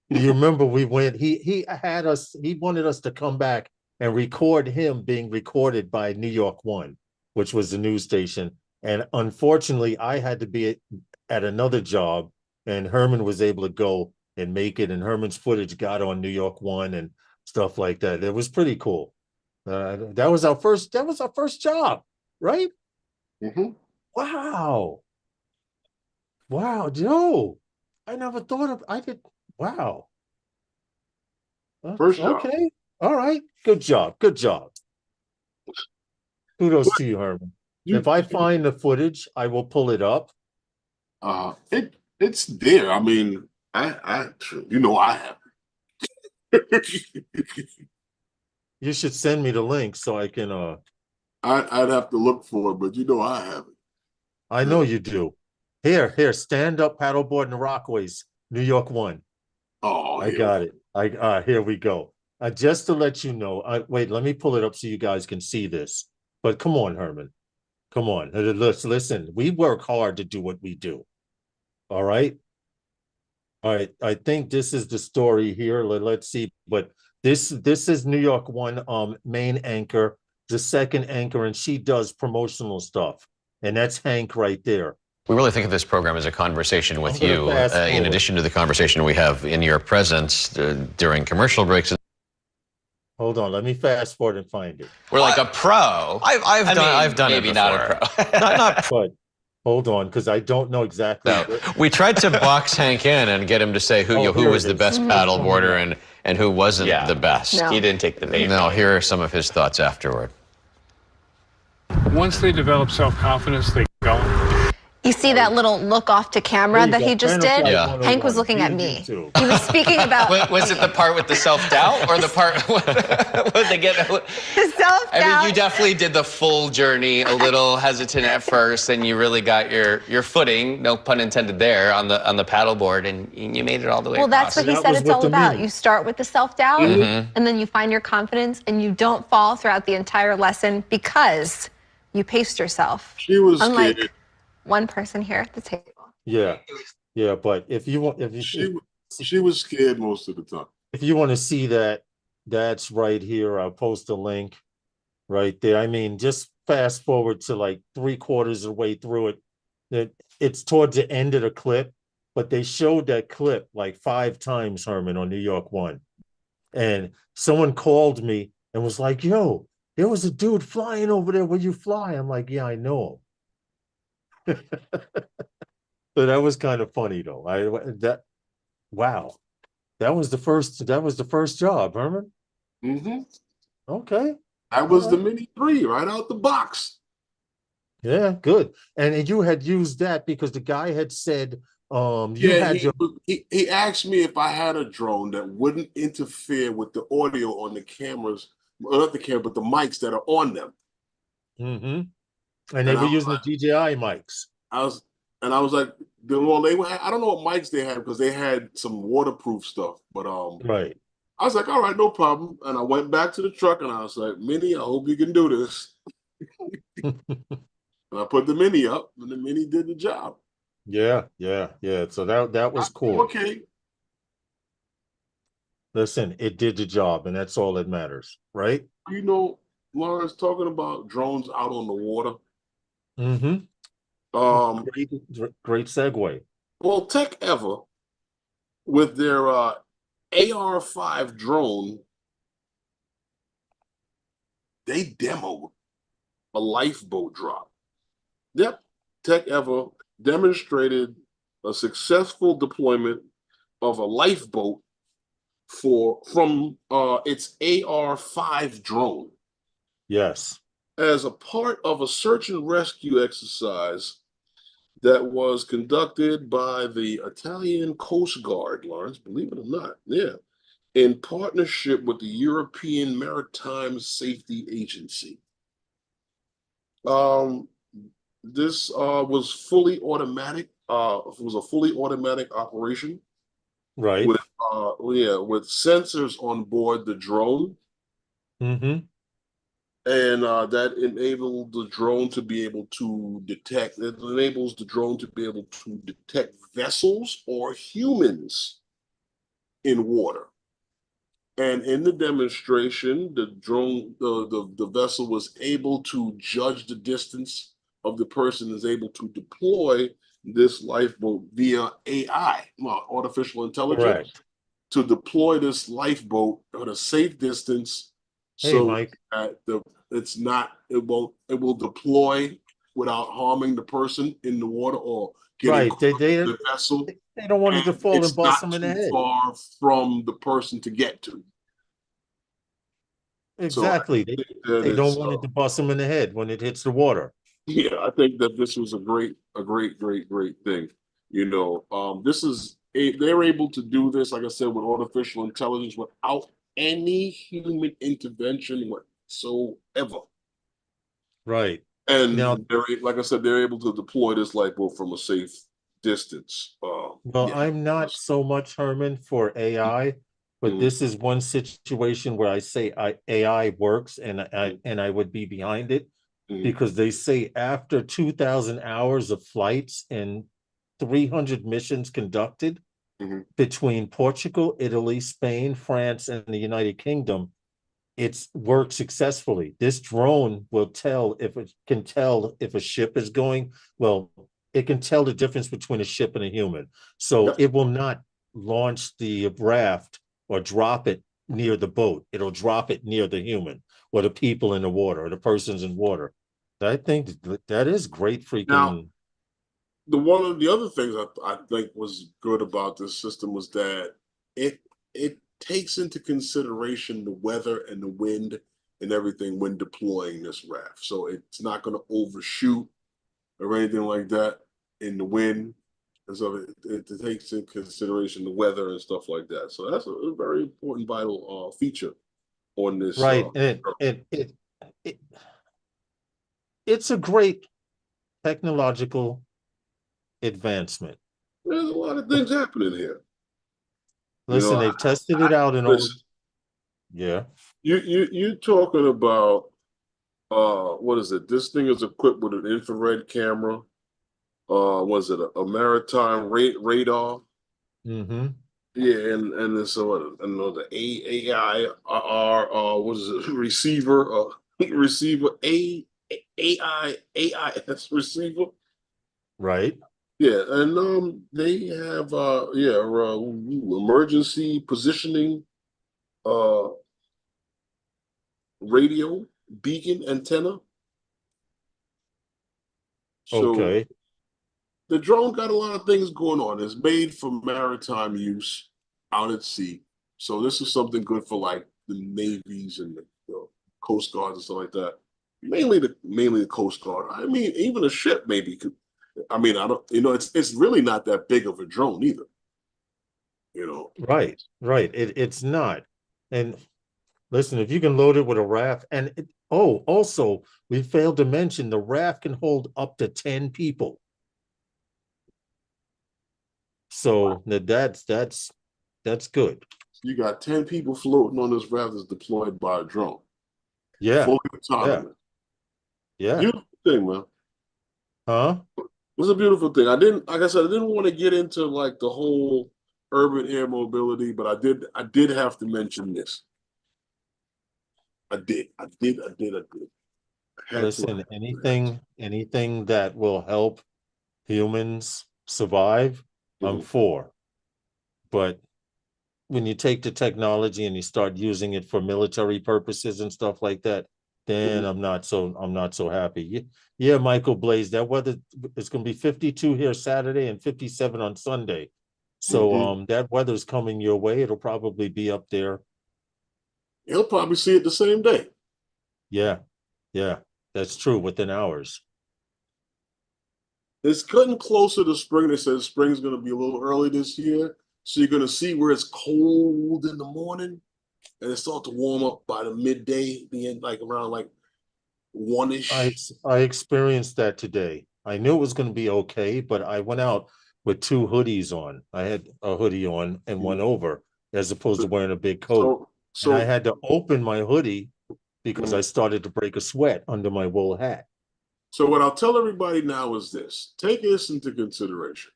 You remember we went, he wanted us to come back and record him being recorded by New York One, which was the news station. And unfortunately, I had to be at another job, and Herman was able to go and make it. And Herman's footage got on New York One and stuff like that. It was pretty cool. That was our first job, right? Mhm. Wow. Wow, Joe. I never thought of I did wow. First job. Okay. All right. Good job. Good job. Kudos to you, Herman. You- If I find the footage, I will pull it up. It's there. I mean, I you know I have. You should send me the link so I can I'd have to look for it, but you know I have it. I know you do. Here, stand up paddleboard in the Rockaways, New York One. Oh, I got it. Here we go. Just to let you know, wait, let me pull it up so you guys can see this. But come on, Herman. Come on. Listen, we work hard to do what we do. All right. All right. I think this is the story here. Let's see. But this is New York One main anchor, the second anchor, and she does promotional stuff. And that's Hank right there. We really think of this program as a conversation with gonna you, fast in forward. addition to the conversation we have in your presence during commercial breaks. Hold on, let me fast forward and find it. We're like a pro. I've done maybe it not a before. pro. not But hold on, because I don't know exactly. No, we tried to box Hank in and get him to say who Here was it the is. best paddleboarder and who wasn't Yeah. the best. No. He didn't take the bait. No, here are some of his thoughts afterward. Once they develop self-confidence, they go. You see that little look off to camera There you that go. he just Enterprise did? Yeah. Hank was 101, looking at via me. YouTube. He was speaking about Was it the part with the self-doubt or the part when they get? the I self-doubt. mean, you definitely did the full journey, a little hesitant at first, and you really got your footing, no pun intended there, on the paddleboard, and you made it all the way Well, that's across. what he That said was it's with all the about. mini. You start with the self-doubt, and then you find your confidence, and you don't fall throughout the entire lesson because you paced yourself. She was Unlike scared. one person here at the table. Yeah, but if you want, She was scared most of the time. if you want to see that, that's right here. I'll post a link right there. I mean, just fast forward to like 3/4 of the way through it. It's towards the end of the clip, but they showed that clip like 5 times, Herman, on New York One. And someone called me and was like, yo, there was a dude flying over there where you fly. I'm like, yeah, I know him. So that was kind of funny though. Wow. That was the first job, Herman. Mm-hmm. Okay. That was the Mini 3 right out the box. Yeah, good. And you had used that because the guy had said you had he asked me if I had a drone that wouldn't interfere with the audio on the cameras, well, not the camera, but the mics that are on them. And they And were I was using like- the DJI mics. I was like, well, I don't know what mics they had because they had some waterproof stuff, but Right. I was like, all right, no problem. And I went back to the truck and I was like, Mini, I hope you can do this. And I put the Mini up, and the Mini did the job. Yeah. So that was cool. Okay. Listen, it did the job, and that's all that matters, right? You know, Lawrence, talking about drones out on the water. Mm-hmm. Great segue. Well, Tech Ever, with their AR5 drone, they demoed a lifeboat drop. Yep, Tech Ever demonstrated a successful deployment of a lifeboat from its AR5 drone Yes. as a part of a search and rescue exercise that was conducted by the Italian Coast Guard, Lawrence, believe it or not, in partnership with the European Maritime Safety Agency. This was fully automatic. It was a fully automatic operation Right. with sensors on board the drone. Mm-hmm. And that enabled the drone to be able to detect, it enables the drone to be able to detect vessels or humans in water. And in the demonstration, the drone, the vessel was able to judge the distance of the person, is able to deploy this lifeboat via AI, artificial intelligence, Correct. to deploy this lifeboat at a safe distance. Hey, So Mike. that it will deploy without harming the person in the water or getting Right. caught They in the vessel. don't want it to fall It's and bust not them in the too head. far from the person to get to. Exactly. That They don't is, want it to bust them in the head when it hits the water. yeah, I think that this was a great thing. You know, they're able to do this, like I said, with artificial intelligence without any human intervention whatsoever. Right. And Now- like I said, they're able to deploy this lifeboat from a safe distance. Well, Yeah. I'm not so much, Herman, for AI, but Mhm. this is one situation where I say AI works and I would be behind it Mhm. because they say after 2,000 hours of flights and 300 missions conducted Mhm. between Portugal, Italy, Spain, France, and the United Kingdom, it's worked successfully. This drone will tell if it can tell if a ship is going. Well, it can tell the difference between a ship and a human. So Yep. it will not launch the raft or drop it near the boat. It'll drop it near the human or the people in the water or the persons in water. I think that is great freaking. Now, one of the other things I think was good about this system was that it takes into consideration the weather and the wind and everything when deploying this raft. So it's not going to overshoot or anything like that in the wind. And so it takes into consideration the weather and stuff like that. So that's a very important, vital feature on this. Right. It's a great technological advancement. There's a lot of things happening here. Listen, they've tested it out in all. Yeah. You talking about what is it? This thing is equipped with an infrared camera. Was it a maritime radar? Mm-hmm. Yeah, and it's the AIR what is it? Receiver AIS receiver. Right. Yeah, and they have emergency positioning radio beacon antenna. So Okay. the drone got a lot of things going on. It's made for maritime use out at sea. So this is something good for like the navies and the coast guards and stuff like that. Mainly the coast guard. I mean, even a ship maybe could. I mean, I don't. It's really not that big of a drone either. Right. It's not. And listen, if you can load it with a raft, and also we failed to mention the raft can hold up to 10 people. So that's good. You got 10 people floating on this raft that's deployed by a drone. Yeah. Fully autonomous. Yeah. Beautiful thing, man. Huh? It's a beautiful thing. I didn't want to get into like the whole urban air mobility, but I did have to mention this. I did. Listen, anything that will help humans survive, I'm for. But when you take the technology and you start using it for military purposes and stuff like that, then I'm not so happy. Yeah, Michael Blaze, that weather is going to be 52 here Saturday and 57 on Sunday. So that weather's coming your way. It'll probably be up there. He'll probably see it the same day. Yeah, that's true, within hours. It's getting closer to spring. They said spring's going to be a little early this year. So you're going to see where it's cold in the morning and it starts to warm up by the midday, the end, like around like 1-ish. I experienced that today. I knew it was going to be okay, but I went out with 2 hoodies on. I had a hoodie on and one over, as opposed to wearing a big coat. So and I had to open my hoodie because I started to break a sweat under my wool hat. So what I'll tell everybody now is this: take this into consideration.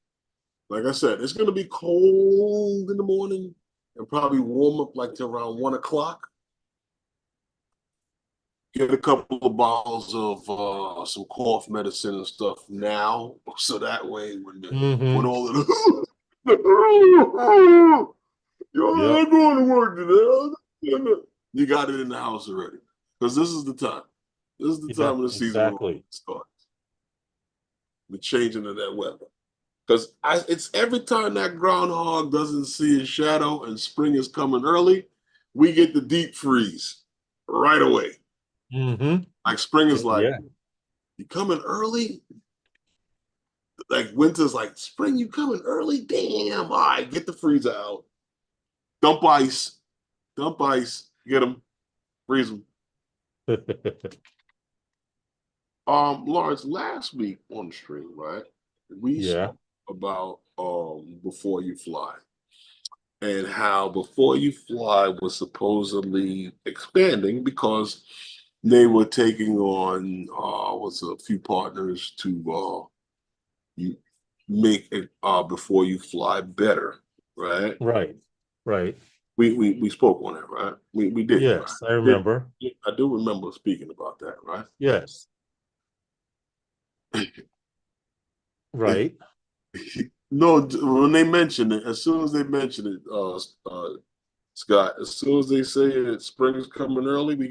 Like I said, it's going to be cold in the morning and probably warm up like to around 1 o'clock. Get a couple of bottles of some cough medicine and stuff now, so that way when all of the I'm going to work today. You got it in the house already, because this is the time. This is the time of the season when it starts. The changing of that weather. Because it's every time that groundhog doesn't see his shadow and spring is coming early, we get the deep freeze right away. Like spring is like, you coming early? Like winter's like, spring, you coming early? Damn, all right, get the freezer out. Dump ice, get them, freeze them. Lawrence, last week on the stream, right? We spoke about Before You Fly and how Before You Fly was supposedly expanding because they were taking on a few partners to make it Before You Fly better, right? Right. We spoke on that, right? We did. Yes, right? I remember. I do remember speaking about that, right? Yes. Right. No, when they mention it, as soon as they mention it, Scott, as soon as they say that spring's coming early, we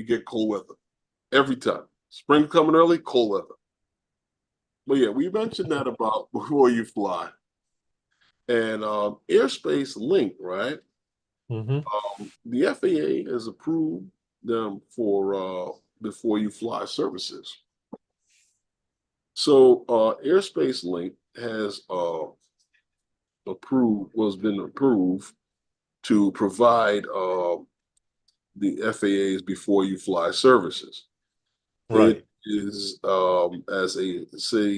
get cold weather every time. Spring coming early, cold weather. But yeah, we mentioned that about before you fly, and Airspace Link, right? Mm-hmm. The FAA has approved them for before you fly services. So Airspace Link has been approved to provide the FAA's before you fly services. Right. It is as a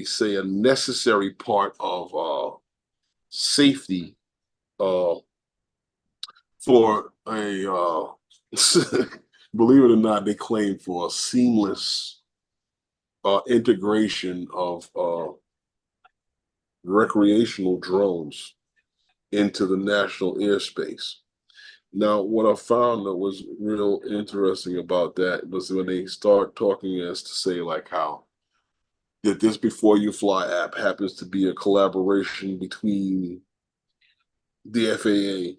say a necessary part of safety for a believe it or not, they claim for a seamless integration of recreational drones into the national airspace. Now, what I found that was real interesting about that was when they start talking as to say like how that this Before You Fly app happens to be a collaboration between the FAA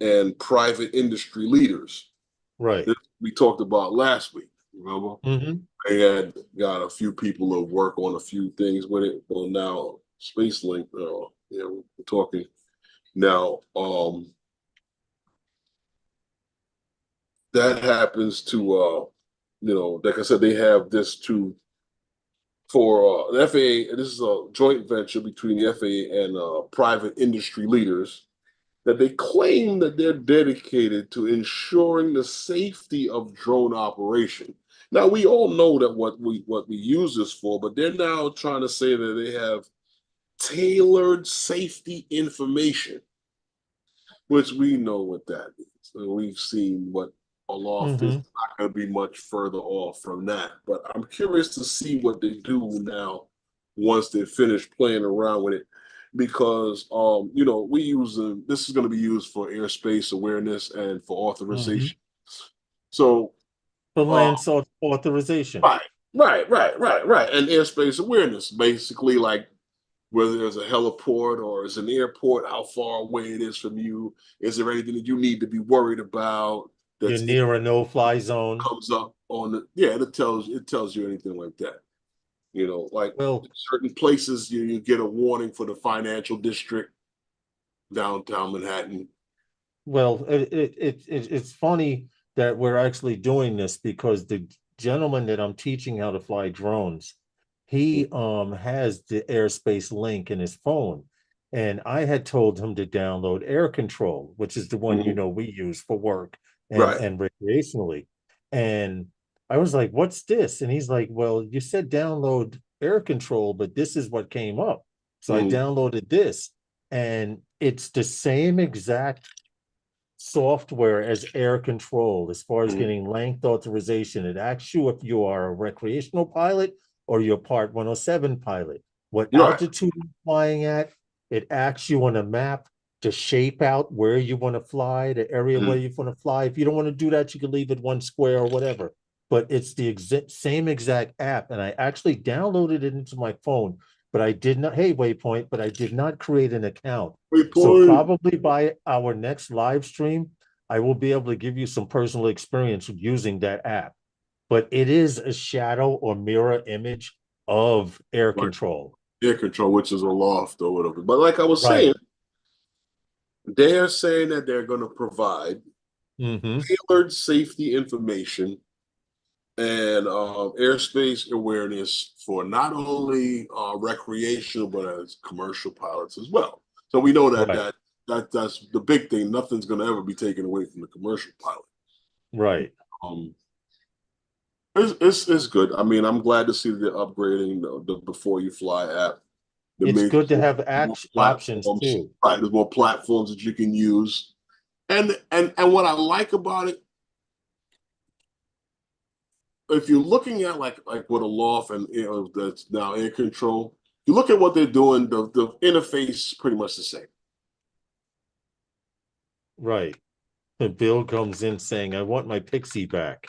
and private industry leaders Right. that we talked about last week. Remember? Mm-hmm. They had got a few people to work on a few things with it. Well, now SpaceLink, we're talking now. That happens to, like I said, they have this for the FAA. This is a joint venture between the FAA and private industry leaders that they claim that they're dedicated to ensuring the safety of drone operation. Now we all know that what we use this for, but they're now trying to say that they have tailored safety information, which we know what that means. And we've seen what Aloft is not going to be much further off from that. But I'm curious to see what they do now once they finish playing around with it, because we use them. This is going to be used for airspace awareness and for authorization. So For land authorization. Right. And airspace awareness, basically like whether there's a heliport or is an airport, how far away it is from you. Is there anything that you need to be worried about? You're near a no-fly zone. Comes up on it tells you anything like that. Like certain places you get a warning for the financial district, downtown Manhattan. Well, it's funny that we're actually doing this because the gentleman that I'm teaching how to fly drones, he has the Airspace Link in his phone, and I had told him to download Air Control, which is the one we use for work and recreationally. And I was like, "What's this?" And he's like, "Well, you said download Air Control, but this is what came up." So I downloaded this, and it's the same exact software as Air Control as far as getting length authorization. It asks you if you are a recreational pilot or you're Part 107 pilot, what altitude you're flying at. It asks you on a map to shape out where you want to fly, the area where you want to fly. If you don't want to do that, you can leave it one square or whatever. But it's the same exact app, and I actually downloaded it into my phone. But I did not, hey, Waypoint, but I did not create an account. So probably by our next live stream, I will be able to give you some personal experience with using that app. But it is a shadow or mirror image of Air Control. Air Control, which is Aloft or whatever. But like I was saying, they're saying that they're going to provide tailored safety information and airspace awareness for not only recreational but as commercial pilots as well. So we know that that's the big thing. Nothing's going to ever be taken away from the commercial pilot. Right. It's good. I mean, I'm glad to see they're upgrading the Before You Fly app. It's good to have options too. Right, there's more platforms that you can use, and what I like about it, if you're looking at like what Aloft and that's now Air Control, you look at what they're doing. The interface is pretty much the same. Right. And Bill comes in saying, "I want my Pixie back."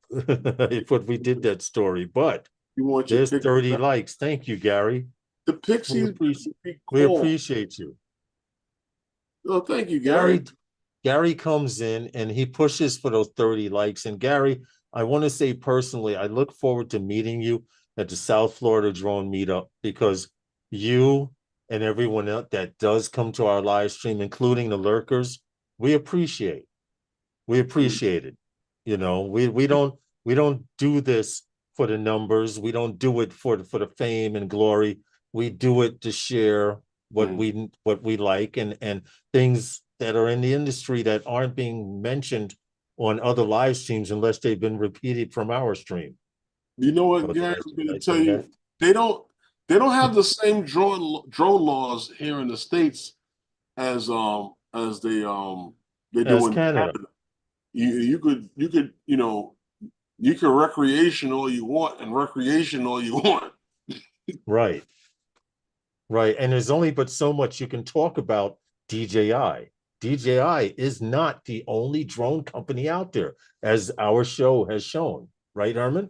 If we did that story, but there's 30 likes. Thank you, Gary. The Pixies. We appreciate you. Oh, thank you, Gary. Gary comes in and he pushes for those 30 likes. And Gary, I want to say personally, I look forward to meeting you at the South Florida Drone Meetup, because you and everyone else that does come to our live stream, including the lurkers, we appreciate. We appreciate it. You know, we don't do this for the numbers. We don't do it for the fame and glory. We do it to share what we like and things that are in the industry that aren't being mentioned on other live streams unless they've been repeated from our stream. You know what, So Gary? that's- I'm going to that's tell in you, that. they don't have the same drone laws here in the States as they do As in Canada. Canada. You could you can recreation all you want and recreation all you want. Right. Right. And there's only but so much you can talk about DJI. DJI is not the only drone company out there, as our show has shown. Right, Herman?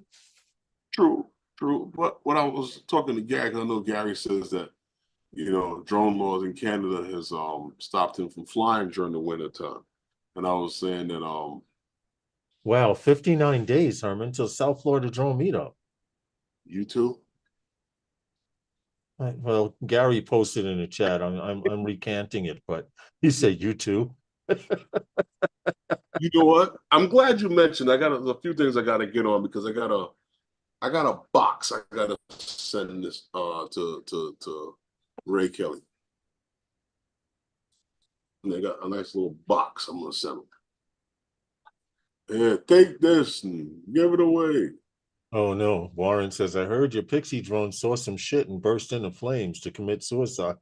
True. But when I was talking to Gary, 'cause I know Gary says that drone laws in Canada has stopped him from flying during the winter time, and I was saying that Wow, 59 days, Herman, till South Florida Drone Meetup. you too. Well, Gary posted in the chat. I'm recanting it, but he said you too. You know what? I'm glad you mentioned. I got a few things I got to get on because I got a box I got to send this to Ray Kelly. And they got a nice little box I'm gonna send them. Yeah, take this and give it away. Oh no, Warren says, I heard your pixie drone saw some shit and burst into flames to commit suicide.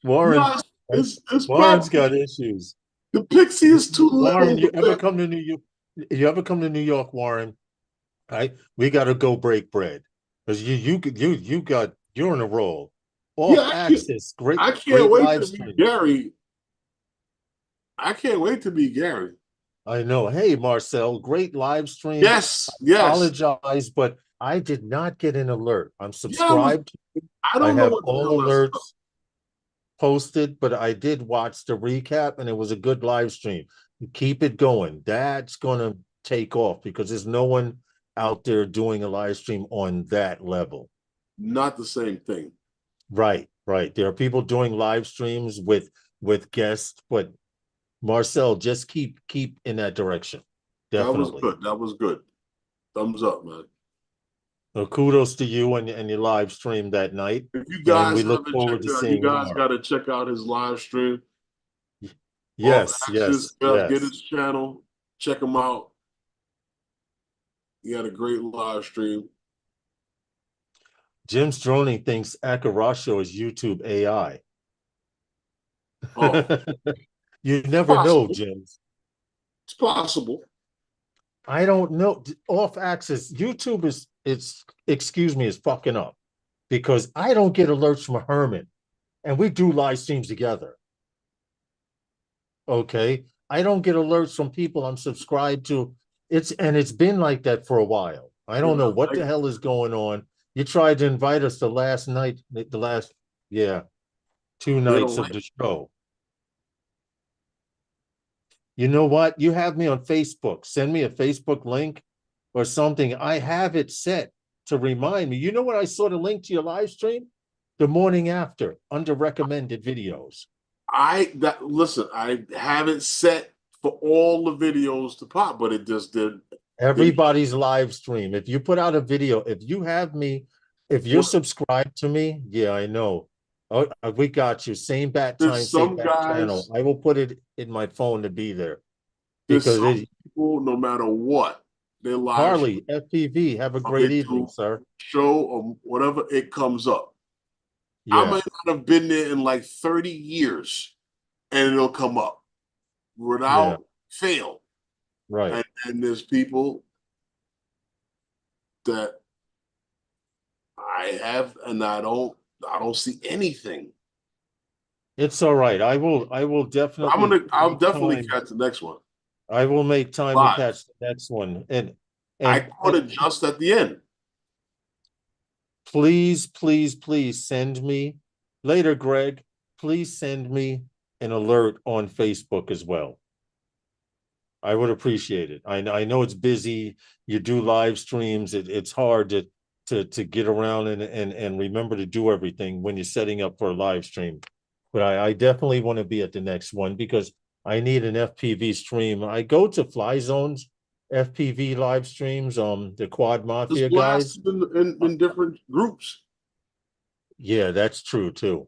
Warren, No, it's Warren's probably- got issues. The Pixie is too Warren, little. you ever come to New York, Warren? Right? We gotta go break bread. Because you're in a roll. Off Yeah, access, great. I great can't wait live to stream. be Gary. I can't wait to be Gary. I know. Hey, Marcel, great live stream. Yes. Apologize, but I did not get an alert. I'm subscribed. I I don't know have what the all hell that's alerts posted, but I did watch the recap and it was a good live stream. Keep it going. That's gonna take off because there's no one out there doing a live stream on that level. not the same thing. Right. There are people doing live streams with guests, but Marcel, just keep in that direction. Definitely. That was good. Thumbs up, man. So kudos to you and your live stream that night. If you guys we look haven't forward to checked out, seeing you guys more. got to check out his live stream. Yes. Get his channel. Check him out. He had a great live stream. Jim's droning thinks Akarasho is YouTube AI. Oh. You never know, Jim. It's possible. I don't know. Off access, YouTube is fucking up because I don't get alerts from Herman, and we do live streams together. Okay, I don't get alerts from people I'm subscribed to. It's been like that for a while. I don't know what the hell is going on. You tried to invite us the last 2 nights of the show. You know what? You have me on Facebook. Send me a Facebook link or something. I have it set to remind me. You know what? I saw the link to your live stream the morning after under recommended videos. Listen, I have it set for all the videos to pop, but it just did. Everybody's live stream. If you put out a video, if you're subscribed to me, yeah, I know. Oh, we got you. Same bat time, same bat channel. I will put it in my phone to be there. Because people, no matter what, they live. Harley, FPV, have a great evening, sir. Show or whatever, it comes up. Yeah. I might not have been there in like 30 years, and it'll come up without fail. Right. And there's people that I have, and I don't see anything. It's all right. I will definitely. I'll definitely catch the next one. I will make time to catch the next one. And I caught it just at the end. please, please, please send me later, Greg. Please send me an alert on Facebook as well. I would appreciate it. I know it's busy. You do live streams. It's hard to get around and remember to do everything when you're setting up for a live stream. But I definitely want to be at the next one because I need an FPV stream. I go to Fly Zone's FPV live streams, the Quad Mafia Just blast guys. in different groups. Yeah, that's true too.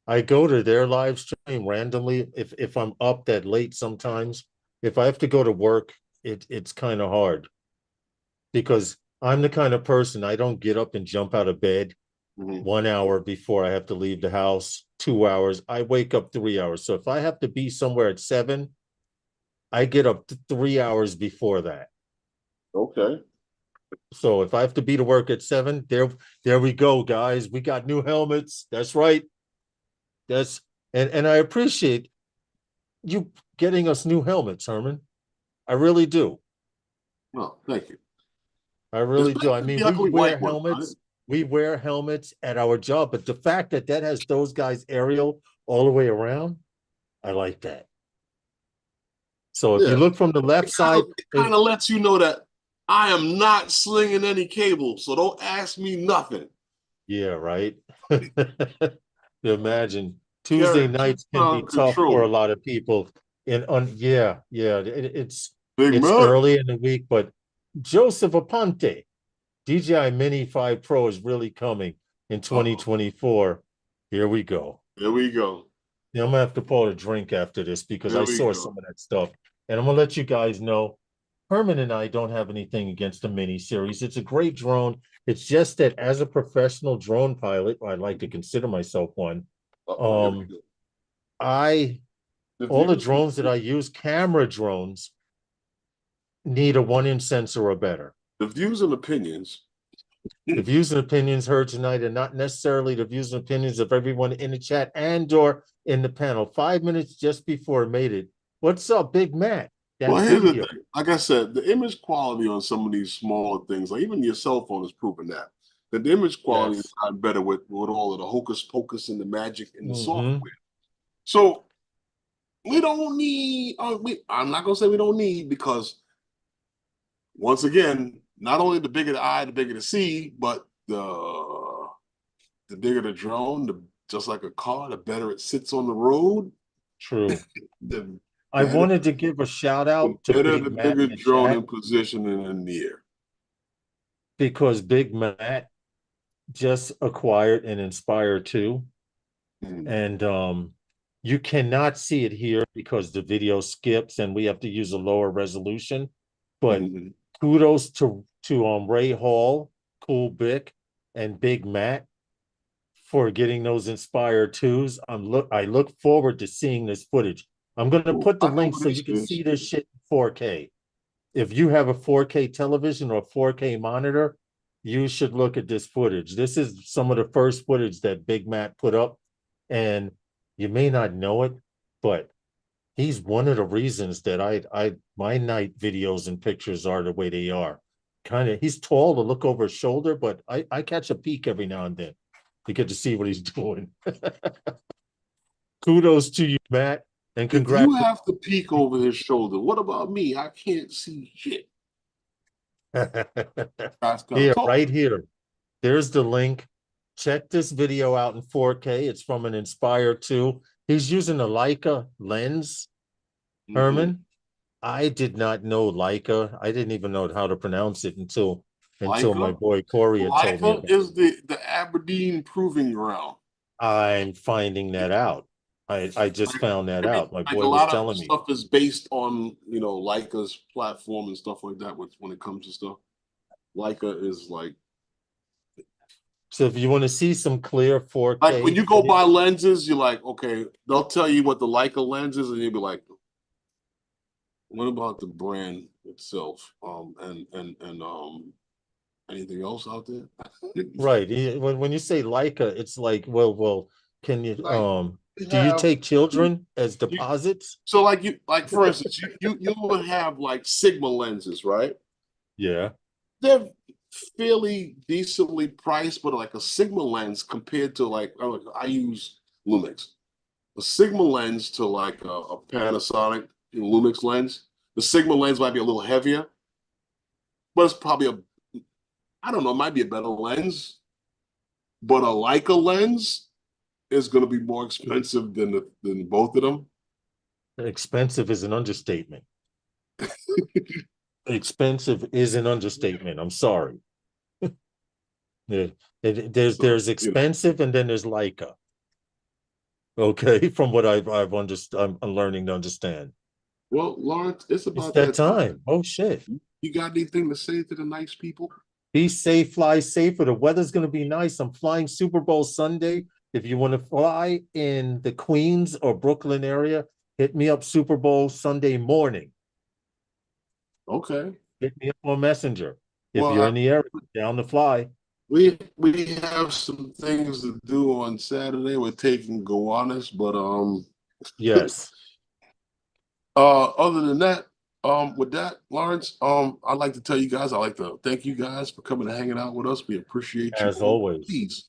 I go to their live stream randomly if I'm up that late sometimes. If I have to go to work, it's kind of hard because I'm the kind of person I don't get up and jump out of bed 1 hour before I have to leave the house, 2 hours. I wake up 3 hours. So if I have to be somewhere at 7, I get up 3 hours before that. Okay. So if I have to be to work at 7, there we go, guys. We got new helmets. That's right. And I appreciate you getting us new helmets, Herman. I really do. Well, thank you. I really It's do. I better mean, than the we ugly wear white one, helmets. right? We wear helmets at our job, but the fact that has those guys aerial all the way around, I like that. So if Yeah. you look from the left side, It kind of lets you know that I am not slinging any cable, so don't ask me nothing. yeah, right. Imagine Tuesday Yeah, nights can be tough for a control. lot of people. It's Big Mac. early in the week, but Joseph Aponte, DJI Mini 5 Pro is really coming in 2024. Here we go. There we go. Yeah, I'm gonna have to pour a drink after this because There I we saw go. some of that stuff. And I'm gonna let you guys know, Herman and I don't have anything against the Mini series. It's a great drone. It's just that as a professional drone pilot, I'd like to consider myself one. Here we go. All the drones that I use, camera drones, need a 1-inch sensor or better. The views and opinions. The views and opinions heard tonight are not necessarily the views and opinions of everyone in the chat and or in the panel. 5 minutes just before I made it. What's up, Big Matt? Well, here's the thing. Like I said, the image quality on some of these smaller things, like even your cell phone is proving that the image quality is not better with all of the hocus pocus and the magic and the software. So we don't need. I'm not gonna say we don't need, because once again, not only the bigger the eye, the bigger the C, but the bigger the drone, just like a car, the better it sits on the road. True. I wanted to give a shout out to the bigger drone in position and in the air. Because Big Matt just acquired an Inspire 2. And you cannot see it here because the video skips and we have to use a lower resolution. But kudos to Ray Hall, Cool Bick, and Big Matt for getting those Inspire 2s. I look forward to seeing this footage. I'm going to put the link so you can see this shit in 4K. If you have a 4K television or a 4K monitor, you should look at this footage. This is some of the first footage that Big Matt put up, and you may not know it, but he's one of the reasons that my night videos and pictures are the way they are. He's tall to look over his shoulder, but I catch a peek every now and then to get to see what he's doing. Kudos to you, Matt. And congrats. If you have to peek over his shoulder, what about me? I can't see shit. Here, right here. There's the link. Check this video out in 4K. It's from an Inspire 2. He's using a Leica lens, Herman. I did not know Leica. I didn't even know how to pronounce it until my boy Corey had told me. Leica is the Aberdeen Proving Ground. I'm finding that out. I just found that out. My boy was telling me. Stuff is based on, Leica's platform and stuff like that when it comes to stuff. Leica is like. So if you want to see some clear 4K. Like when you go buy lenses, you're like, okay, they'll tell you what the Leica lens is, and you'll be like, what about the brand itself? And anything else out there? Right. When you say Leica, it's like, well, can you do you take children as deposits? So for instance, you would have like Sigma lenses, right? Yeah. They're fairly decently priced, but like a Sigma lens compared to like I use Lumix. A Sigma lens to like a Panasonic Lumix lens. The Sigma lens might be a little heavier, but it's probably I don't know, it might be a better lens. But a Leica lens is going to be more expensive than both of them. Expensive is an understatement. Expensive is an understatement. I'm sorry. There's expensive and then there's Leica. Okay, from what I'm learning to understand. Well, Lawrence, it's about It's that time. Oh shit. You got anything to say to the nice people? Be safe, fly safer. The weather's gonna be nice. I'm flying Super Bowl Sunday. If you want to fly in the Queens or Brooklyn area, hit me up Super Bowl Sunday morning. Okay. Hit me up on Messenger. If Well, you're in the area, down to fly. We have some things to do on Saturday. We're taking Gowanus, but Yes. other than that, with that, Lawrence, I'd like to tell you guys, I'd like to thank you guys for coming and hanging out with us. We appreciate you. As always. Please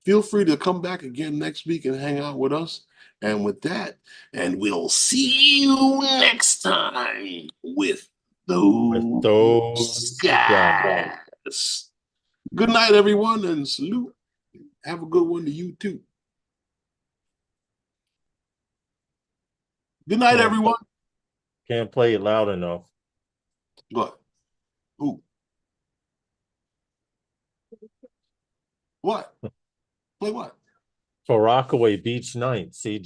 feel free to come back again next week and hang out with us. And with that, and we'll see you next time with those guys. Good night, everyone, and salute. Have a good one to you too. Good night, everyone. Can't play it loud enough. What? Who? What? Play what? For Rockaway Beach Night. See,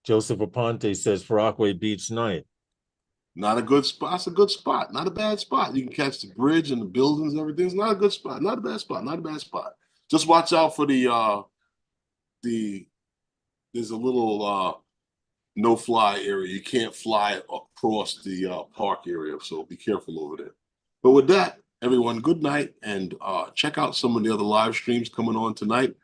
Joseph Aponte says for Rockaway Beach Night. Not a good spot. It's a good spot. Not a bad spot. You can catch the bridge and the buildings and everything. It's not a good spot. Not a bad spot. Not a bad spot. Just watch out for there's a little no-fly area. You can't fly across the park area, so be careful over there. But with that, everyone, good night, and check out some of the other live streams coming on tonight.